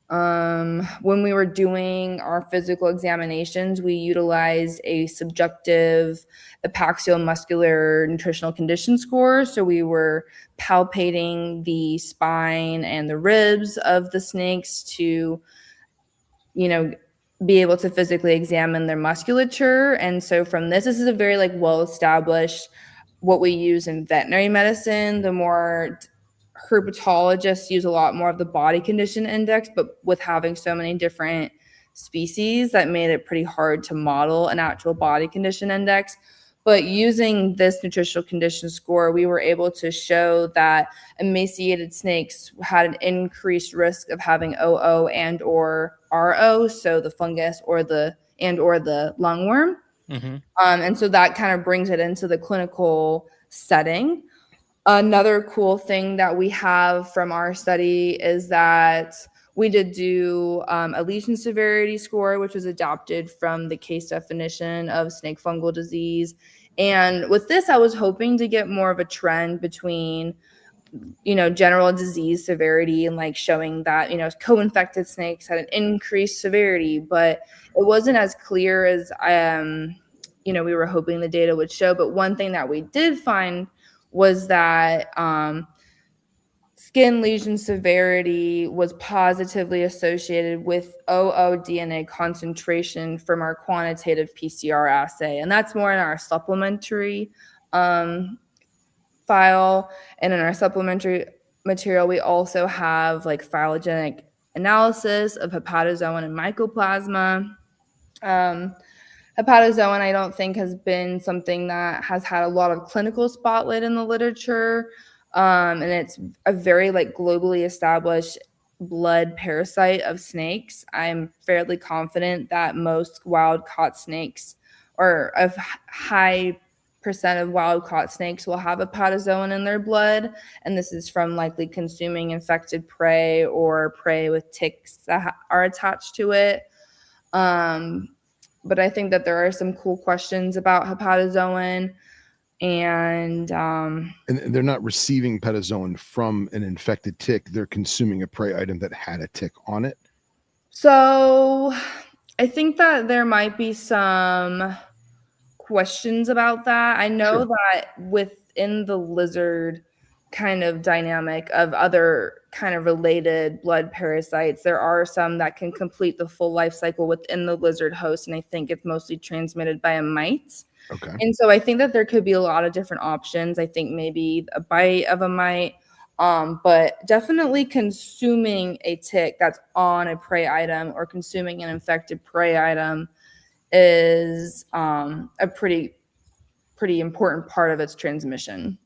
When we were doing our physical examinations, we utilized a subjective apaxiomuscular nutritional condition score. So we were palpating the spine and the ribs of the snakes to, be able to physically examine their musculature. And so from this is a very well-established what we use in veterinary medicine. The more herpetologists use a lot more of the body condition index, but with having so many different species, that made it pretty hard to model an actual body condition index. But using this nutritional condition score, we were able to show that emaciated snakes had an increased risk of having OO and or RO, so the fungus or the lungworm. Mm-hmm. And so that kind of brings it into the clinical setting. Another cool thing that we have from our study is that we did do a lesion severity score, which was adopted from the case definition of snake fungal disease. And with this, I was hoping to get more of a trend between, general disease severity and showing that, co-infected snakes had an increased severity, but it wasn't as clear as we were hoping the data would show. But one thing that we did find was that skin lesion severity was positively associated with OO-DNA concentration from our quantitative PCR assay. And that's more in our supplementary file. And in our supplementary material, we also have phylogenetic analysis of hepatozoan and mycoplasma. Hepatozoan, I don't think, has been something that has had a lot of clinical spotlight in the literature. And it's a very globally established blood parasite of snakes. I'm fairly confident that most wild-caught snakes, or a high percent of wild-caught snakes, will have hepatozoan in their blood. And this is from likely consuming infected prey or prey with ticks that are attached to it. But I think that there are some cool questions about hepatozoan, and they're not receiving petazoan from an infected tick. They're consuming a prey item that had a tick on it. So I think that there might be some questions about that. I know that within the lizard kind of dynamic of other kind of related blood parasites. There are some that can complete the full life cycle within the lizard host, and I think it's mostly transmitted by a mite. Okay. And so I think that there could be a lot of different options. I think maybe a bite of a mite, but definitely consuming a tick that's on a prey item or consuming an infected prey item is a pretty important part of its transmission.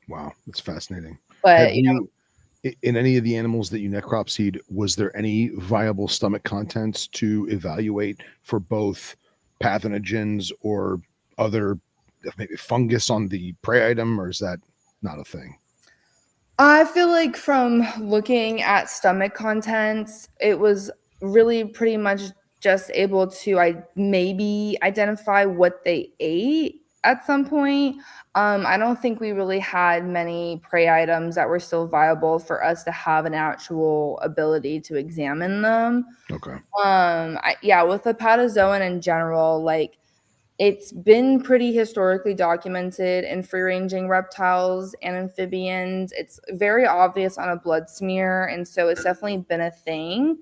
Wow, that's fascinating. But Have you, in any of the animals that you necropsied, was there any viable stomach contents to evaluate for both pathogens or other, maybe fungus on the prey item, or is that not a thing? I feel like from looking at stomach contents, it was really pretty much just able to maybe identify what they ate at some point. I don't think we really had many prey items that were still viable for us to have an actual ability to examine them. Okay. With the patazoan in general, like it's been pretty historically documented in free-ranging reptiles and amphibians. It's very obvious on a blood smear, and so it's definitely been a thing.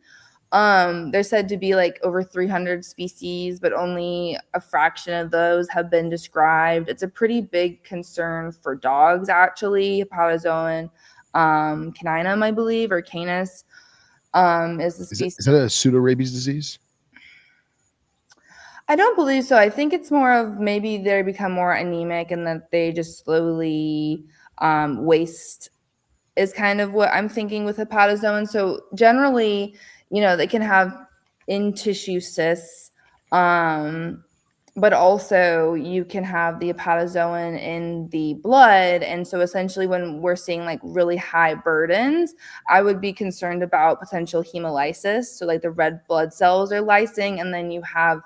There's said to be like over 300 species, but only a fraction of those have been described. It's a pretty big concern for dogs, actually. Patazoan caninum, I believe, or canis is the species. Is that a pseudorabies disease? I don't believe so. I think it's more of maybe they become more anemic and that they just slowly waste is kind of what I'm thinking with hepatozoan. So generally, they can have in-tissue cysts, but also you can have the hepatozoan in the blood. And so essentially when we're seeing like really high burdens, I would be concerned about potential hemolysis. So like the red blood cells are lysing, and then you have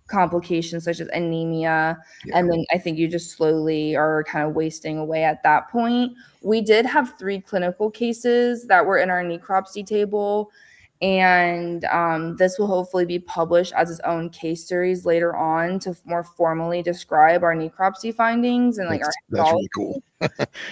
complications such as anemia. Yeah. And then I think you just slowly are kind of wasting away at that point. We did have 3 clinical cases that were in our necropsy table, and this will hopefully be published as its own case series later on to more formally describe our necropsy findings and like that's really cool.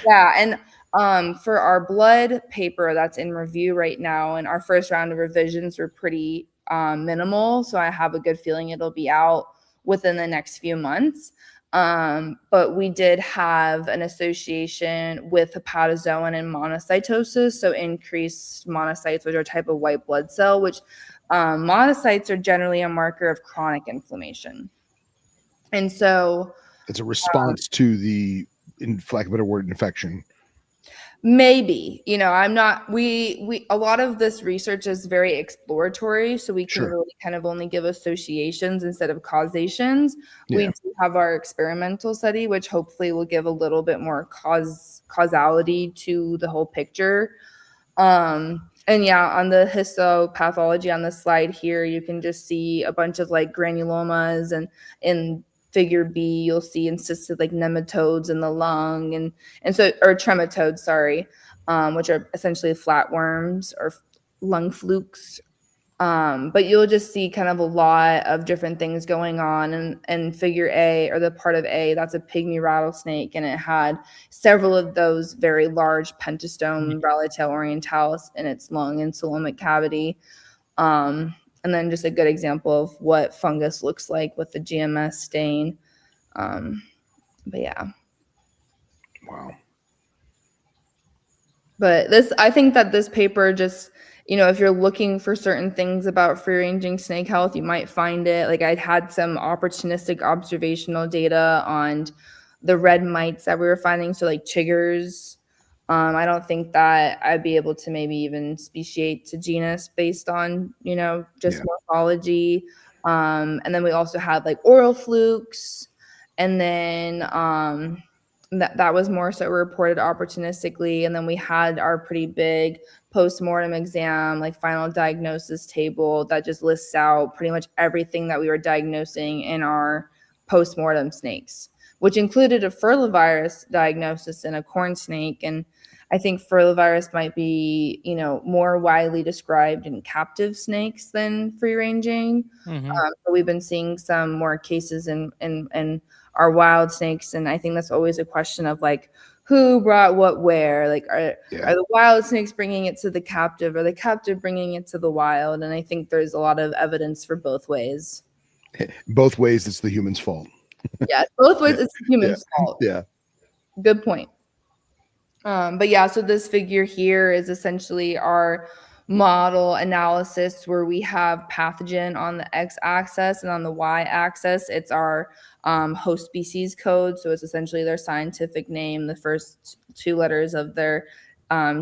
Yeah, and for our blood paper that's in review right now, and our first round of revisions were pretty minimal, so I have a good feeling it'll be out within the next few months. But we did have an association with hepatozoan and monocytosis, so increased monocytes, which are a type of white blood cell, which monocytes are generally a marker of chronic inflammation. And so it's a response to the, in lack of a better word, infection. Maybe, I'm not, we a lot of this research is very exploratory, so we can really kind of only give associations instead of causations. Yeah. We do have our experimental study, which hopefully will give a little bit more causality to the whole picture. And yeah, on the histopathology on the slide here, you can just see a bunch of like granulomas, and in Figure B, you'll see encysted like nematodes in the lung, and so, or trematodes, sorry, which are essentially flatworms or lung flukes. But you'll just see kind of a lot of different things going on. And Figure A, or the part of A, that's a pygmy rattlesnake, and it had several of those very large pentastome Rallatail orientalis in its lung and coelomic cavity. And then just a good example of what fungus looks like with the GMS stain. But yeah. Wow. But I think that this paper just, if you're looking for certain things about free-ranging snake health, you might find it. Like I'd had some opportunistic observational data on the red mites that we were finding. So like chiggers. I don't think that I'd be able to maybe even speciate to genus based on, just morphology. And then we also had like oral flukes. And then that was more so reported opportunistically. And then we had our pretty big post-mortem exam, like final diagnosis table that just lists out pretty much everything that we were diagnosing in our post-mortem snakes, which included a furlavirus diagnosis in a corn snake. And I think furlavirus might be, more widely described in captive snakes than free-ranging. Mm-hmm. But we've been seeing some more cases in our wild snakes. And I think that's always a question of like, who brought what where. Like, are the wild snakes bringing it to the captive, or the captive bringing it to the wild? And I think there's a lot of evidence for both ways. Both ways, it's the human's fault. Yeah, both ways, it's the human's fault. Yeah. Good point. But yeah, so this figure here is essentially our model analysis, where we have pathogen on the x-axis, and on the y-axis it's our host species code. So it's essentially their scientific name, the first two letters of their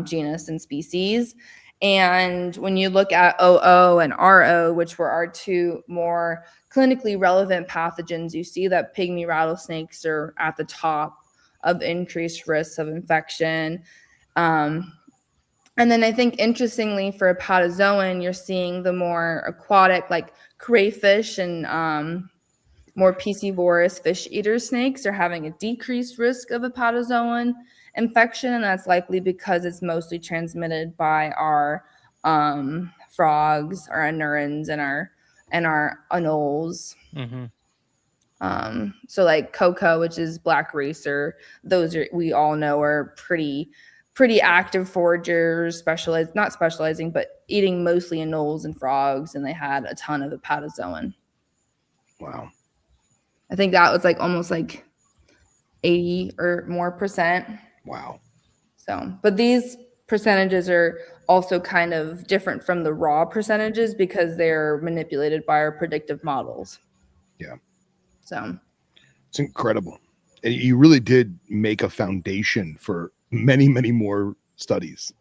genus and species. And when you look at OO and RO, which were our two more clinically relevant pathogens, you see that pygmy rattlesnakes are at the top of increased risks of infection. And then I think, interestingly, for a patozoan, you're seeing the more aquatic, like crayfish and more piscivorous fish eater snakes are having a decreased risk of a patozoan infection, and that's likely because it's mostly transmitted by our frogs, our anurans, and our anoles. So like coco, which is black racer, those are, we all know, are pretty active foragers, not specializing, but eating mostly anoles and frogs, and they had a ton of hepatozoan. Wow. I think that was like almost like 80 or more percent. Wow. So, but these percentages are also kind of different from the raw percentages because they're manipulated by our predictive models. Yeah. So it's incredible. And you really did make a foundation for many, many more studies.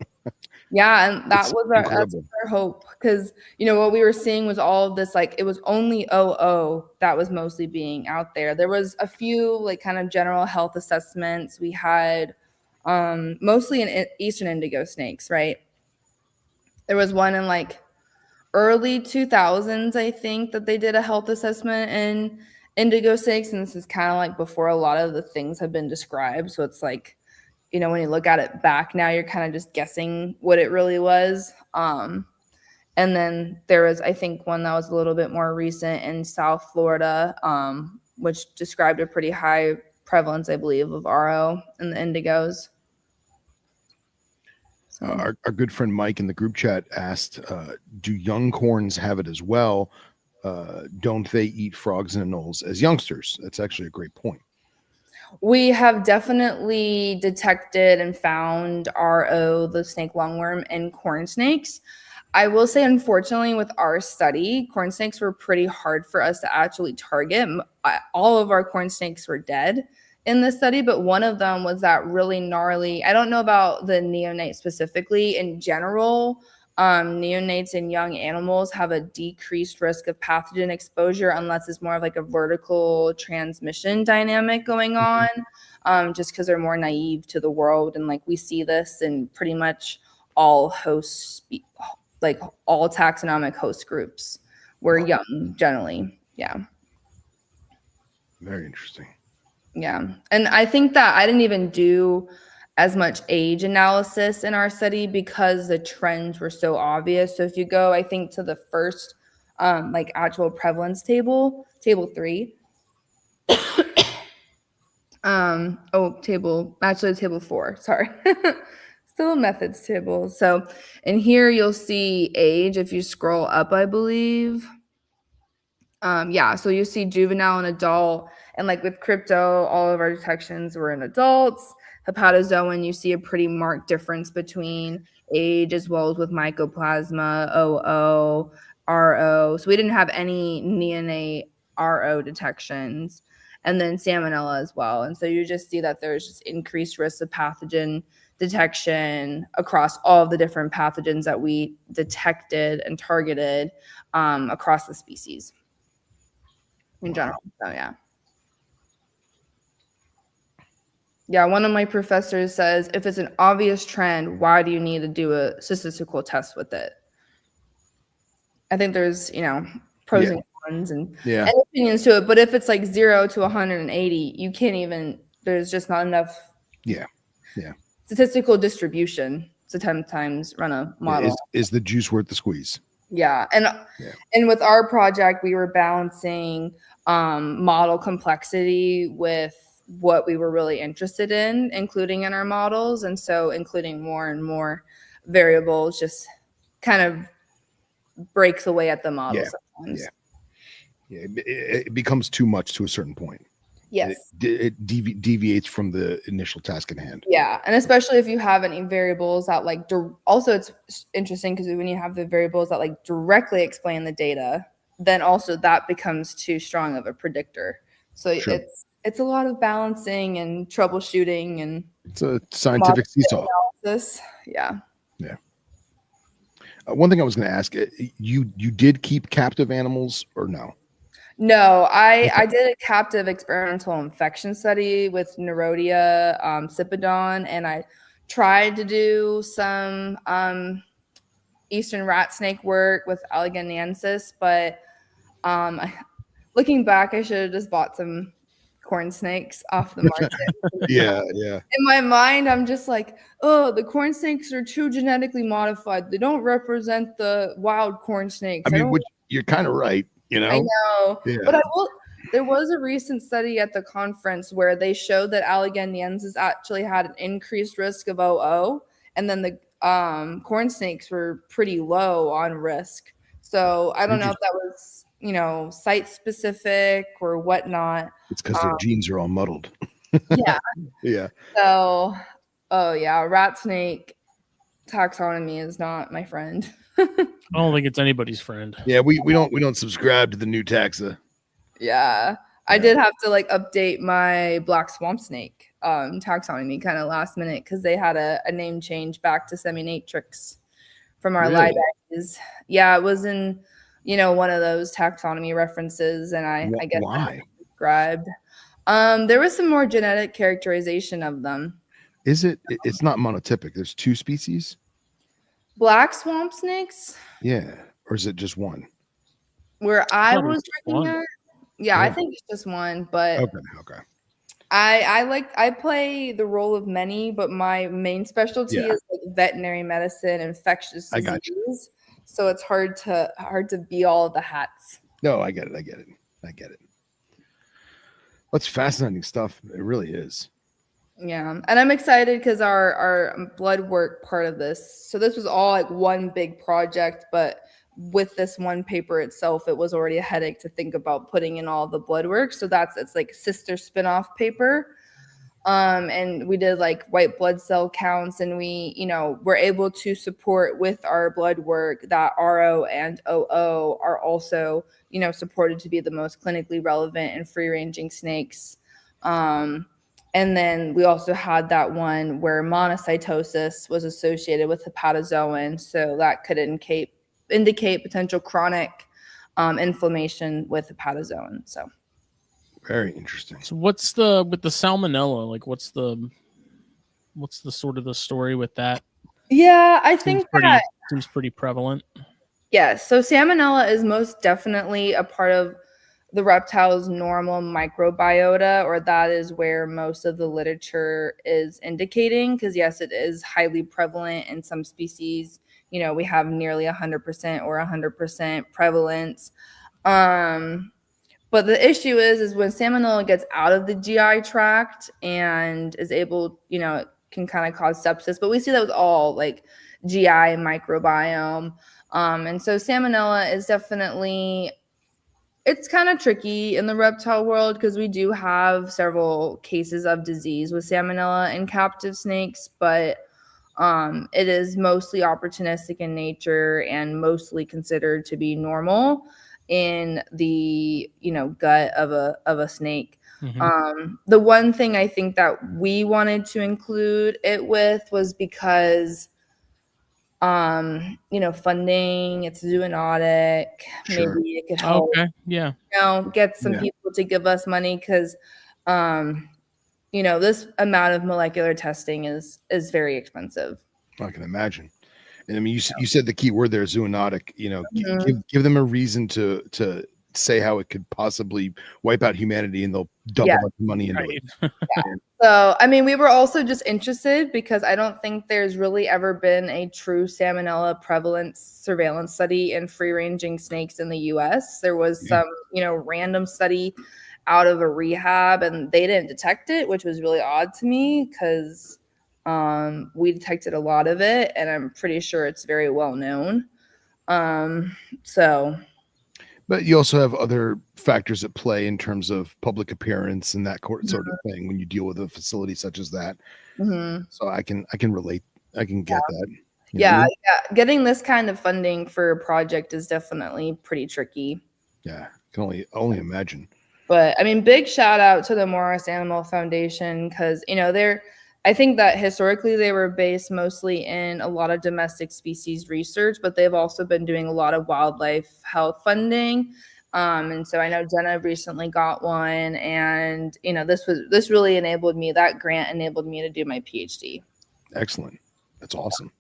Yeah, and that's our hope, because what we were seeing was all of this, like, it was only OO that was mostly being out there. There was a few like kind of general health assessments. We had mostly in eastern indigo snakes, right? There was one in like early 2000s, I think, that they did a health assessment in indigo snakes, and this is kind of like before a lot of the things have been described. So it's like, when you look at it back now, you're kind of just guessing what it really was. And then there was, I think, one that was a little bit more recent in South Florida, which described a pretty high prevalence, I believe, of RO in the indigos. So. Our good friend Mike in the group chat asked, do young corns have it as well? Don't they eat frogs and anoles as youngsters? That's actually a great point. We have definitely detected and found RO, the snake lungworm, in corn snakes. I will say, unfortunately, with our study, corn snakes were pretty hard for us to actually target. All of our corn snakes were dead in this study, but one of them was that really gnarly, I don't know about the neonate specifically. In general, neonates in young animals have a decreased risk of pathogen exposure unless it's more of like a vertical transmission dynamic going on, just because they're more naive to the world. And like we see this in pretty much all hosts, like all taxonomic host groups. We're young generally. Yeah. Very interesting. Yeah. And I think that I didn't even do as much age analysis in our study because the trends were so obvious. So if you go, I think, to the first like actual prevalence table 3. Table 4, sorry. Still a methods table. So in here you'll see age if you scroll up, I believe. So you see juvenile and adult, and like with crypto, all of our detections were in adults. Hepatozoan, you see a pretty marked difference between age as well as with mycoplasma, OO, RO. So we didn't have any neonate RO detections, and then salmonella as well. And so you just see that there's just increased risk of pathogen detection across all of the different pathogens that we detected and targeted across the species in general. So yeah, one of my professors says, if it's an obvious trend, why do you need to do a statistical test with it? I think there's pros and cons and opinions to it, but if it's like 0 to 180, you can't even, there's just not enough statistical distribution to 10 times run a model. Is the juice worth the squeeze? And with our project, we were balancing model complexity with what we were really interested in including in our models. And so including more and more variables just kind of breaks away at the model sometimes. It becomes too much to a certain point. Yes. It deviates from the initial task at hand. Yeah, and especially if you have any variables that like also it's interesting because when you have the variables that like directly explain the data, then also that becomes too strong of a predictor. So it's a lot of balancing and troubleshooting, and it's a scientific seesaw analysis. Yeah. One thing I was going to ask you did keep captive animals or no? No, I did a captive experimental infection study with Nerodia Cipodon, and I tried to do some eastern rat snake work with Alleganiensis, but looking back, I should have just bought some corn snakes off the market. Yeah. In my mind, I'm just like, oh, the corn snakes are too genetically modified. They don't represent the wild corn snakes. I mean, you're kind of right. You know? I know. Yeah. But there was a recent study at the conference where they showed that Alleganiensis actually had an increased risk of OO, and then the corn snakes were pretty low on risk. So I don't know if that was, site specific or whatnot. It's because their genes are all muddled. Yeah. Yeah. So, rat snake taxonomy is not my friend. I don't think it's anybody's friend. Yeah, we don't subscribe to the new taxa. Yeah. I did have to like update my black swamp snake taxonomy kind of last minute because they had a name change back to Seminatrix from our live days. Yeah, it was in one of those taxonomy references, and I guess why subscribed. There was some more genetic characterization of them. It's not monotypic. There's two species. Black swamp snakes? Yeah. Or is it just one? Where I was looking at? Yeah, I think it's just one, but okay. I play the role of many, but my main specialty is like veterinary medicine, infectious disease. So it's hard to be all of the hats. No, I get it. That's fascinating stuff. It really is. Yeah, and I'm excited because our blood work part of this. So this was all like one big project, but with this one paper itself, it was already a headache to think about putting in all the blood work. So it's like sister spin-off paper. And we did like white blood cell counts, and we, were able to support with our blood work that RO and OO are also, supported to be the most clinically relevant and free-ranging snakes. And then we also had that one where monocytosis was associated with hepatozoan. So that could indicate potential chronic inflammation with hepatozoan. So very interesting. So with the salmonella, like what's the sort of the story with that? Yeah, I think that seems pretty prevalent. Yes. So salmonella is most definitely a part of the reptile's normal microbiota, or that is where most of the literature is indicating, because yes, it is highly prevalent in some species. We have nearly 100% or 100% prevalence. But the issue is when salmonella gets out of the GI tract and is able, it can kind of cause sepsis, but we see that with all like GI microbiome. And so salmonella is definitely, it's kind of tricky in the reptile world because we do have several cases of disease with salmonella in captive snakes, but it is mostly opportunistic in nature and mostly considered to be normal in the gut of a snake. Mm-hmm. The one thing I think that we wanted to include it with was because funding, it's zoonotic. Sure. Maybe it could help. Okay. Yeah. Get some people to give us money because this amount of molecular testing is very expensive. I can imagine. And I mean, you said the key word there, zoonotic. Give them a reason to say how it could possibly wipe out humanity, and they'll dump a bunch of money into it. So, I mean, we were also just interested because I don't think there's really ever been a true salmonella prevalence surveillance study in free-ranging snakes in the U.S. There was some, random study out of a rehab and they didn't detect it, which was really odd to me because we detected a lot of it and I'm pretty sure it's very well known. So. But you also have other factors at play in terms of public appearance and that sort of thing when you deal with a facility such as that. So I can relate. I can get that. Yeah. Getting this kind of funding for a project is definitely pretty tricky. Yeah, I can only imagine. But I mean, big shout out to the Morris Animal Foundation because I think that historically they were based mostly in a lot of domestic species research, but they've also been doing a lot of wildlife health funding. And so I know Jenna recently got one, and this really enabled me. That grant enabled me to do my PhD. Excellent. That's awesome.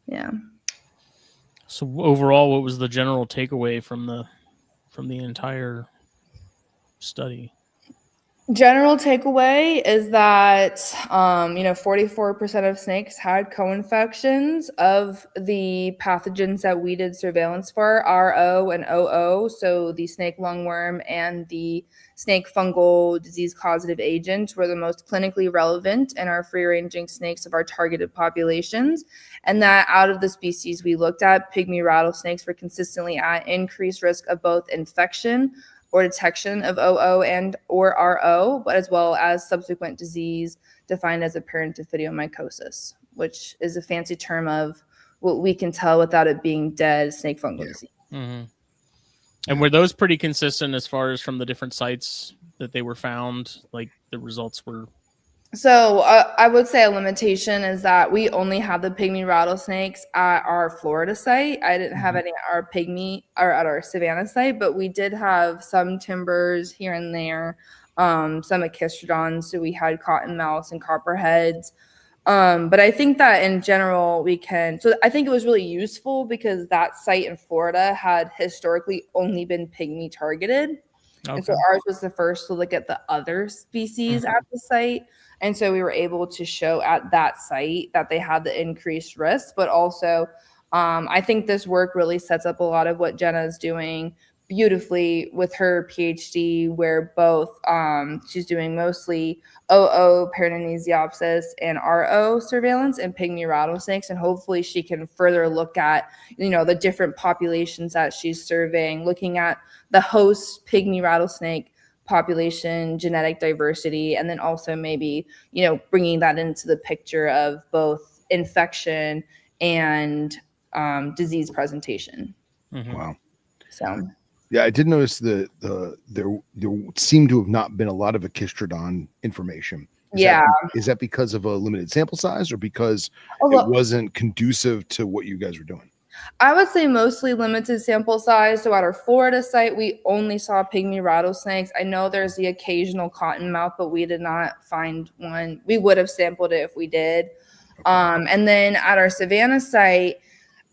Yeah. So overall, what was the general takeaway from the entire study? General takeaway is that 44% of snakes had co-infections of the pathogens that we did surveillance for, RO and OO, so the snake lungworm and the snake fungal disease causative agent were the most clinically relevant in our free-ranging snakes of our targeted populations, and that out of the species we looked at, pygmy rattlesnakes were consistently at increased risk of both infection or detection of OO and or RO, but as well as subsequent disease defined as apparent ophidiomycosis, which is a fancy term of what we can tell without it being dead snake fungal disease. Mm-hmm. And were those pretty consistent as far as from the different sites that they were found? Like the results were. So I would say a limitation is that we only have the pygmy rattlesnakes at our Florida site. I didn't have any at our pygmy or at our Savannah site, but we did have some timbers here and there, some echistrodons. So we had cottonmouths and copperheads. But I think that in general so I think it was really useful because that site in Florida had historically only been pygmy targeted. Okay. And so ours was the first to look at the other species at the site. And so we were able to show at that site that they had the increased risk, but also I think this work really sets up a lot of what Jenna is doing beautifully with her PhD, where both she's doing mostly OO, Paranesiopsis, and RO surveillance in pygmy rattlesnakes, and hopefully she can further look at the different populations that she's surveying, looking at the host pygmy rattlesnake population, genetic diversity, and then also maybe bringing that into the picture of both infection and disease presentation. Wow. So. Yeah, I did notice that there seemed to have not been a lot of echistrodon information. Is that because of a limited sample size or because it wasn't conducive to what you guys were doing? I would say mostly limited sample size. So at our Florida site, we only saw pygmy rattlesnakes. I know there's the occasional cottonmouth, but we did not find one. We would have sampled it if we did. And then at our Savannah site,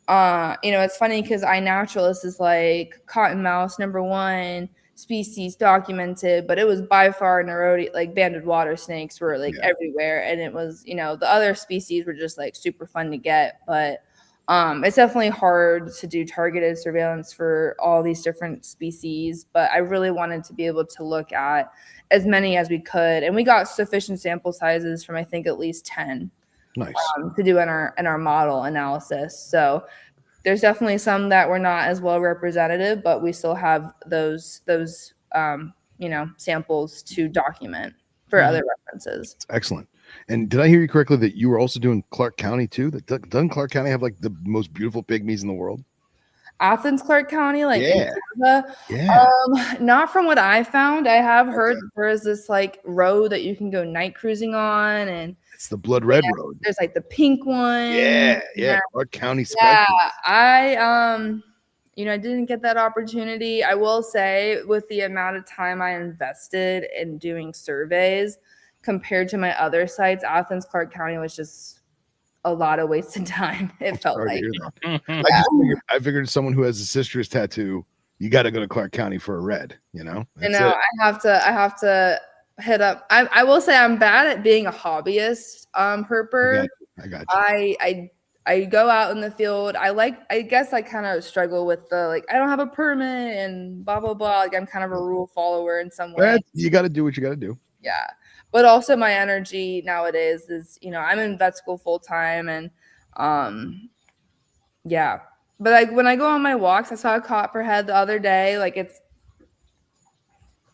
it's funny because iNaturalist is like cottonmouth #1 species documented, but it was by far neurotic, like banded water snakes were like everywhere. And it was, the other species were just like super fun to get, but it's definitely hard to do targeted surveillance for all these different species, but I really wanted to be able to look at as many as we could. And we got sufficient sample sizes from, I think, at least 10 to do in our model analysis. So there's definitely some that were not as well representative, but we still have those samples to document for other references. Excellent. And did I hear you correctly that you were also doing Clark County too? Doesn't Clark County have like the most beautiful pygmies in the world? Athens, Clark County, like in Florida? Not from what I found. I have heard there is this like road that you can go night cruising on, and it's the Blood Red Road. There's like the pink one. Yeah. Clark County special. I didn't get that opportunity. I will say, with the amount of time I invested in doing surveys compared to my other sites, Athens, Clark County was just a lot of wasted time. It felt like. I figured someone who has a sister's tattoo, you got to go to Clark County for a red. I have to hit up. I will say I'm bad at being a hobbyist herper. I got you. I I go out in the field. I guess I kind of struggle with the like, I don't have a permit and blah, blah, blah. Like I'm kind of a rule follower in some way. You got to do what you got to do. Yeah. But also my energy nowadays is, I'm in vet school full time and, yeah. But like when I go on my walks, I saw a copperhead the other day. Like it's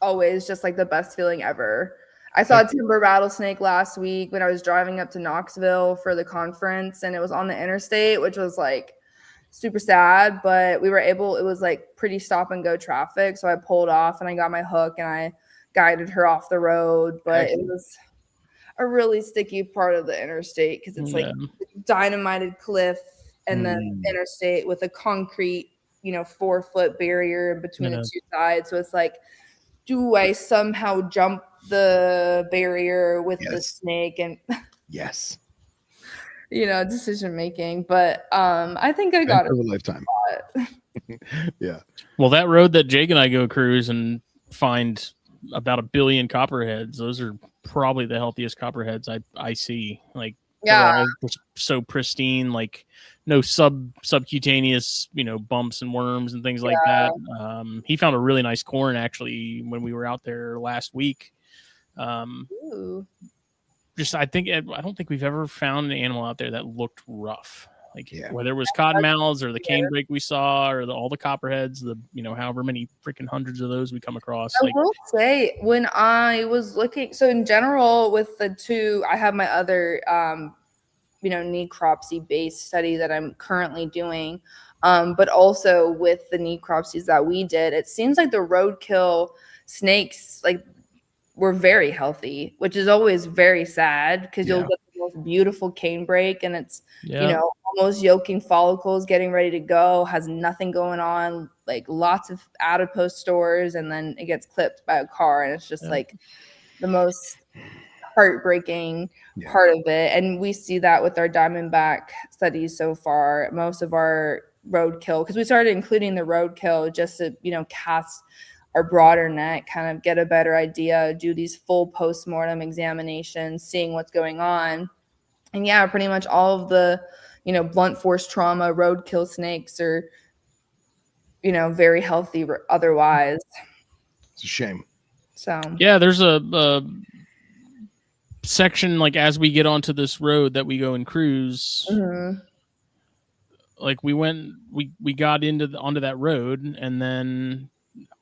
always just like the best feeling ever. I saw a timber rattlesnake last week when I was driving up to Knoxville for the conference, and it was on the interstate, which was like super sad, but it was like pretty stop and go traffic. So I pulled off and I got my hook and I guided her off the road, but it was a really sticky part of the interstate because it's like dynamited cliff and then interstate with a concrete, 4-foot barrier in between the two sides. So it's like, do I somehow jump the barrier with the snake? And yes, decision making. But I think I got it for a lifetime. Yeah. Well, that road that Jake and I go cruise and find about 1 billion copperheads, those are probably the healthiest copperheads I see. Like, they're all just so pristine, like no subcutaneous, bumps and worms and things like that. He found a really nice corn actually when we were out there last week. I don't think we've ever found an animal out there that looked rough. Like whether it was cottonmouths or the canebrake we saw or all the copperheads, however many freaking hundreds of those we come across. I will say when I was looking, so in general with the two, I have my other, necropsy based study that I'm currently doing. But also with the necropsies that we did, it seems like the roadkill snakes, like, were very healthy, which is always very sad because you'll get the most beautiful canebrake and it's, almost yolking follicles getting ready to go, has nothing going on, like lots of adipose stores, and then it gets clipped by a car. And it's just like the most heartbreaking part of it. And we see that with our diamondback studies so far. Most of our roadkill, because we started including the roadkill just to, cast our broader net, kind of get a better idea, do these full postmortem examinations, seeing what's going on. And pretty much all of the, blunt force trauma roadkill snakes are, very healthy otherwise. It's a shame. So there's a section like as we get onto this road that we go and cruise. Like we got onto that road, and then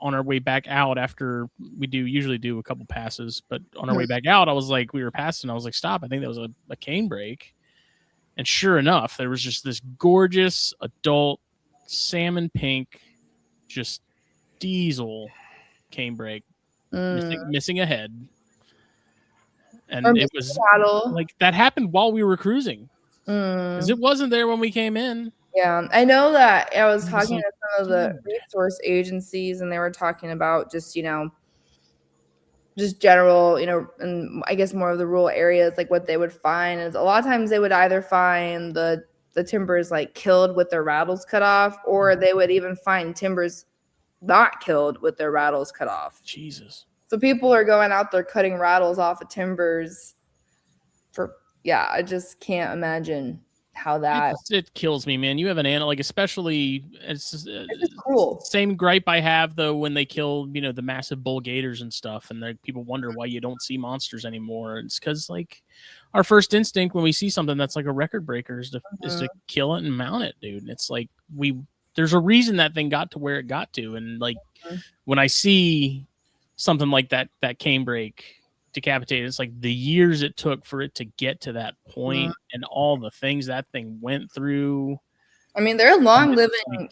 on our way back out, after we usually do a couple passes, but on our way back out, I was like, we were passing, I was like, stop, I think that was a canebrake. And sure enough, there was just this gorgeous adult salmon pink, just diesel canebrake missing a head. And it was like that happened while we were cruising because it wasn't there when we came in. Yeah, I know that I was talking to some of the resource agencies, and they were talking about just, just general, and I guess more of the rural areas, like what they would find is a lot of times they would either find the timbers like killed with their rattles cut off, or they would even find timbers not killed with their rattles cut off. Jesus. So people are going out there cutting rattles off of timbers I just can't imagine how that it kills me, man. You have an animal, like, especially it's cool. Same gripe I have though when they kill the massive bull gators and stuff, and people wonder why you don't see monsters anymore. It's because like our first instinct when we see something that's like a record breaker is to kill it and mount it, dude. And it's like there's a reason that thing got to where it got to, and like when I see something like that canebrake decapitated, it's like the years it took for it to get to that point and all the things that thing went through. I mean, they're long-living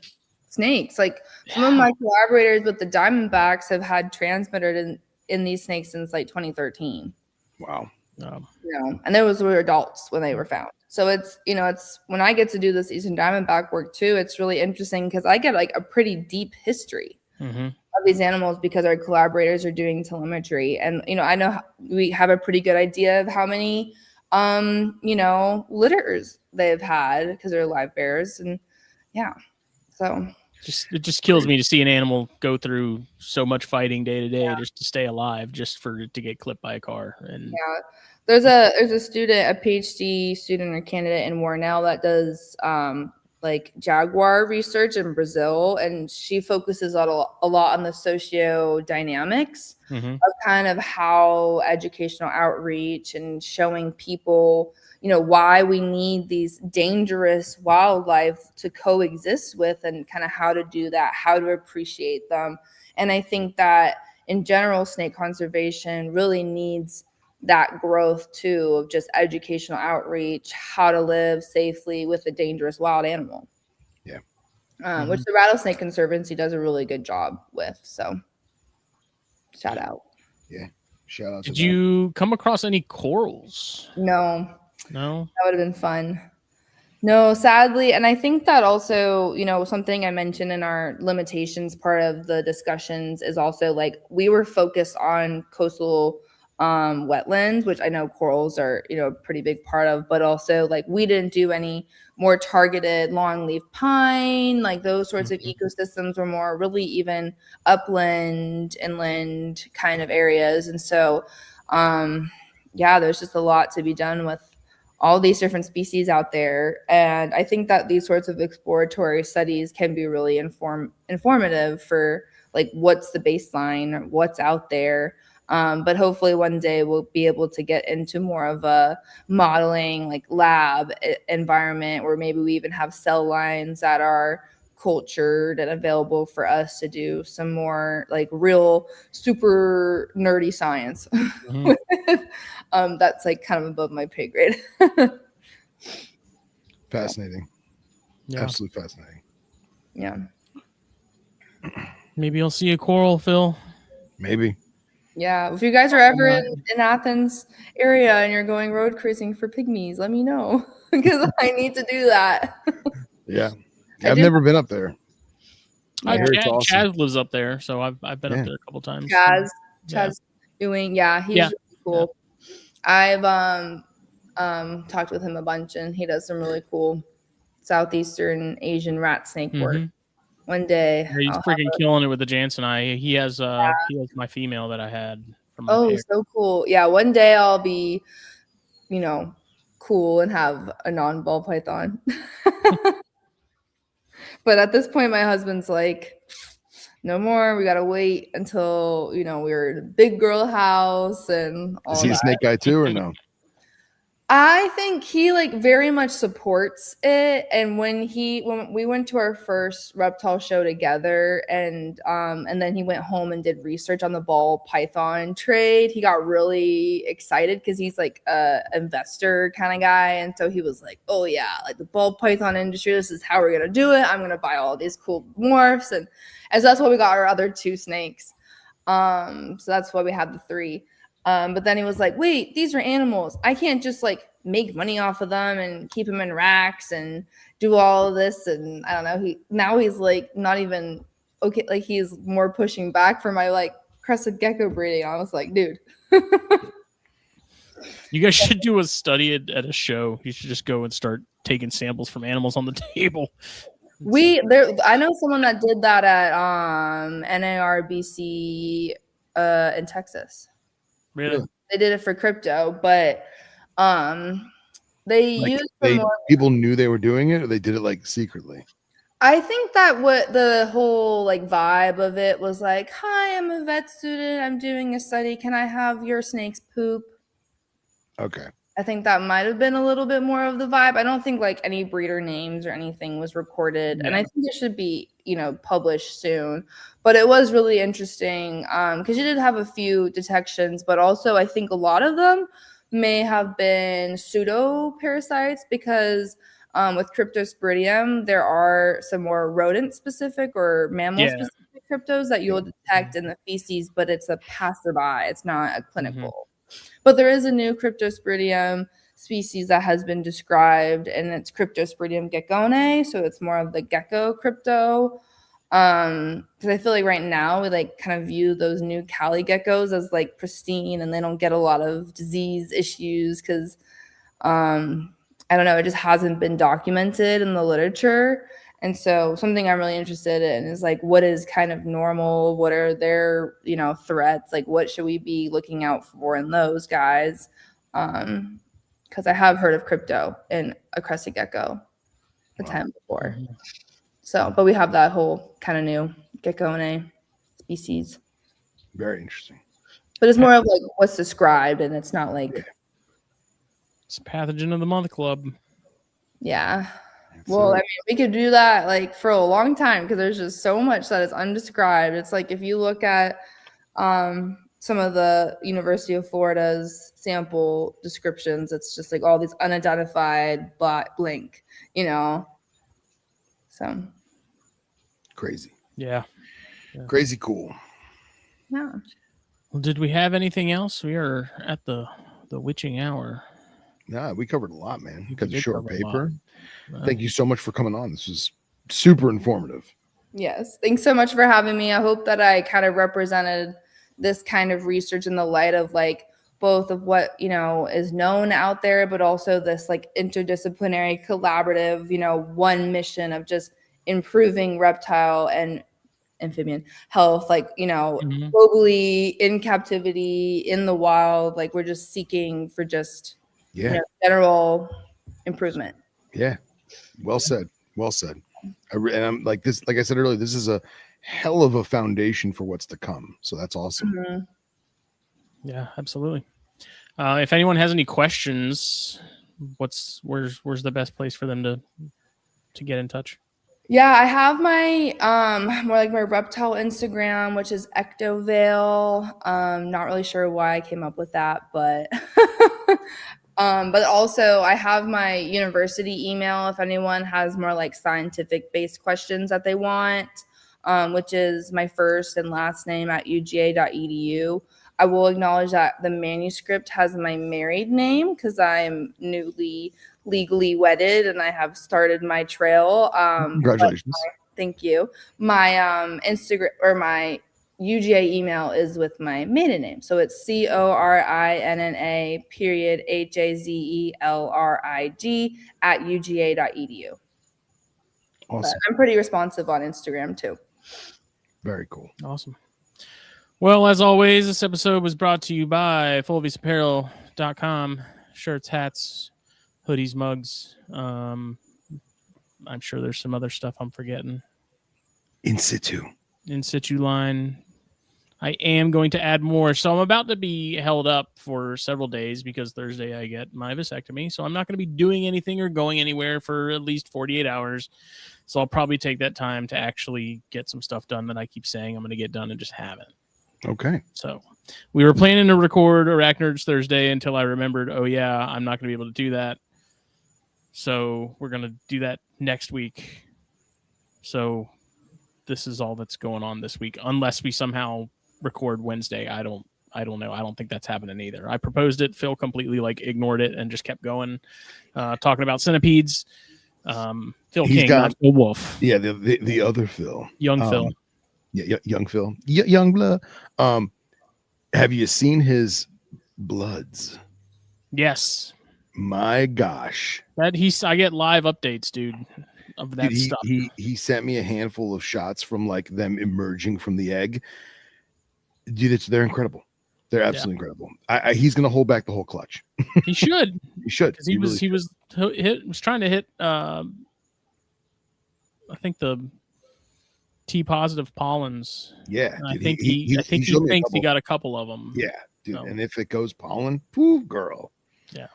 snakes. Like some of my collaborators with the diamondbacks have had transmitted in these snakes since like 2013. Wow. And those were adults when they were found. So it's when I get to do this Eastern Diamondback work too, it's really interesting because I get like a pretty deep history of these animals because our collaborators are doing telemetry. And, I know we have a pretty good idea of how many, litters they've had because they're live bears. And so It just kills me to see an animal go through so much fighting day to day just to stay alive, just for it to get clipped by a car. And there's a student, a PhD student or candidate in Warnell that does like jaguar research in Brazil, and she focuses a lot on the sociodynamics of kind of how educational outreach and showing people, why we need these dangerous wildlife to coexist with, and kind of how to do that, how to appreciate them. And I think that in general, snake conservation really needs that growth too, of just educational outreach, how to live safely with a dangerous wild animal. Yeah. Which the Rattlesnake Conservancy does a really good job with. So shout out. Yeah. Shout out. Did you come across any corals? No. No. That would have been fun. No, sadly. And I think that also, something I mentioned in our limitations part of the discussions is also like we were focused on coastal wetlands, which I know corals are, a pretty big part of, but also like we didn't do any more targeted longleaf pine, like those sorts of ecosystems were more really even upland, inland kind of areas. And so, there's just a lot to be done with all these different species out there. And I think that these sorts of exploratory studies can be really informative for like what's the baseline, what's out there. But hopefully one day we'll be able to get into more of a modeling like lab environment where maybe we even have cell lines that are cultured and available for us to do some more like real super nerdy science. That's like kind of above my pay grade. Fascinating. Yeah. Absolutely fascinating. Yeah. Maybe you'll see a coral, Phil. Maybe. Yeah. If you guys are ever in Athens area and you're going road cruising for pygmies, let me know because I need to do that. Yeah. I've never been up there. Awesome. Chaz lives up there, so I've been up there a couple times. Chaz doing, he's really cool. I've talked with him a bunch, and he does some really cool Southeastern Asian rat snake work. One day, he's freaking killing it with the Jansenite. He has my female that I had from my pair. So cool. Yeah, one day I'll be, cool and have a non-ball python. But at this point, my husband's like, no more. We gotta wait until we're in a big girl house and all. Is he a snake guy too, or no? I think he like very much supports it. And when we went to our first reptile show together, and then he went home and did research on the ball python trade, he got really excited because he's like a investor kind of guy. And so he was like, oh yeah, like the ball python industry, this is how we're gonna do it. I'm gonna buy all these cool morphs, and so that's why we got our other 2 snakes. So that's why we had the 3. But then he was like, wait, these are animals. I can't just like make money off of them and keep them in racks and do all of this. And I don't know. He's like not even okay. Like he's more pushing back for my like crested gecko breeding. I was like, dude. You guys should do a study at a show. You should just go and start taking samples from animals on the table. I know someone that did that at NARBC in Texas. Really? They did it for crypto, but people knew they were doing it, or they did it like secretly. I think that what the whole like vibe of it was like, hi, I'm a vet student, I'm doing a study, can I have your snake's poop? Okay. I think that might have been a little bit more of the vibe. I don't think like any breeder names or anything was recorded. And I think it should be, published soon. But it was really interesting because you did have a few detections, but also I think a lot of them may have been pseudo parasites because with Cryptosporidium, there are some more rodent specific or mammal specific cryptos that you'll detect in the feces, but it's a passerby. It's not a clinical. But there is a new Cryptosporidium species that has been described, and it's Cryptosporidium geckone, so it's more of the gecko crypto. Because I feel like right now we like kind of view those new Cali geckos as like pristine, and they don't get a lot of disease issues because I don't know, it just hasn't been documented in the literature. And so something I'm really interested in is like, what is kind of normal? What are their, threats? Like, what should we be looking out for in those guys? Because I have heard of crypto and a crested gecko a time before. Mhm. So, but we have that whole kind of new gecko and a species. Very interesting. But it's more of like what's described, and it's not like It's pathogen of the month club. yeah. Well, I mean, we could do that like for a long time because there's just so much that is undescribed. It's like if you look at some of the University of Florida's sample descriptions, it's just like all these unidentified blink, So Crazy. Yeah. Crazy cool. Yeah. Well, did we have anything else? We are at the witching hour. Nah, we covered a lot, man. We got the short cover a lot. paper. Thank you so much for coming on. This was super informative. Yes. Thanks so much for having me. I hope that I kind of represented this kind of research in the light of like both of what, is known out there, but also this like interdisciplinary collaborative, one mission of just improving reptile and amphibian health, like, globally, in captivity, in the wild. Like we're just seeking for just general improvement. Yeah. Well said. Well said. And I'm like this, like I said earlier, this is a hell of a foundation for what's to come. So that's awesome. Mm-hmm. Yeah, absolutely. If anyone has any questions, where's the best place for them to get in touch? Yeah, I have my more like my reptile Instagram, which is Ectovale. Not really sure why I came up with that, but but also I have my university email if anyone has more like scientific based questions that they want, which is my first and last name at uga.edu. I will acknowledge that the manuscript has my married name because I'm newly legally wedded and I have started my trail. Congratulations. Thank you. My Instagram or my UGA email is with my maiden name. So it's CORINNA HAZELRIG at UGA.edu. Awesome. But I'm pretty responsive on Instagram too. Very cool. Awesome. Well, as always, this episode was brought to you by FullVisApparel.com. Shirts, hats, hoodies, mugs. I'm sure there's some other stuff I'm forgetting. In situ line. I am going to add more. So I'm about to be held up for several days because Thursday I get my vasectomy. So I'm not going to be doing anything or going anywhere for at least 48 hours. So I'll probably take that time to actually get some stuff done that I keep saying I'm going to get done and just haven't. Okay. So we were planning to record Arachnids Thursday until I remembered, oh yeah, I'm not going to be able to do that. So we're going to do that next week. So this is all that's going on this week, unless we somehow record Wednesday. I don't know. I don't think that's happening either. I proposed it. Phil completely ignored it and just kept going, talking about centipedes. Phil He's King, got, not Phil Wolf. Yeah, the other Phil. Young Phil. Yeah, young Phil. Young blood. Have you seen his bloods? Yes. My gosh. I get live updates, dude, of that stuff. He sent me a handful of shots from them emerging from the egg. Dude, they're incredible. They're absolutely incredible. He's gonna hold back the whole clutch. He should. He should. He was trying to hit I think the T positive pollens. Yeah, I think he thinks he got a couple of them. Yeah, dude. So. And if it goes pollen, pooh, girl. Yeah,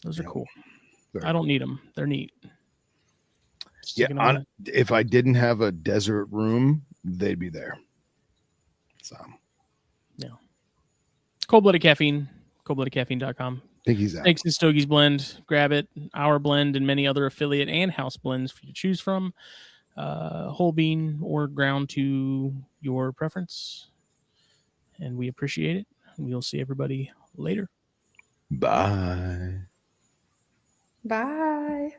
those are cool. I don't need them. They're neat. If I didn't have a desert room, they'd be there. So, yeah. Cold-blooded caffeine. Coldbloodedcaffeine.com. Think he's out. Thanks to Stogies Blend. Grab it. Our blend and many other affiliate and house blends for you to choose from. Whole bean or ground to your preference. And we appreciate it. We'll see everybody later. Bye. Bye.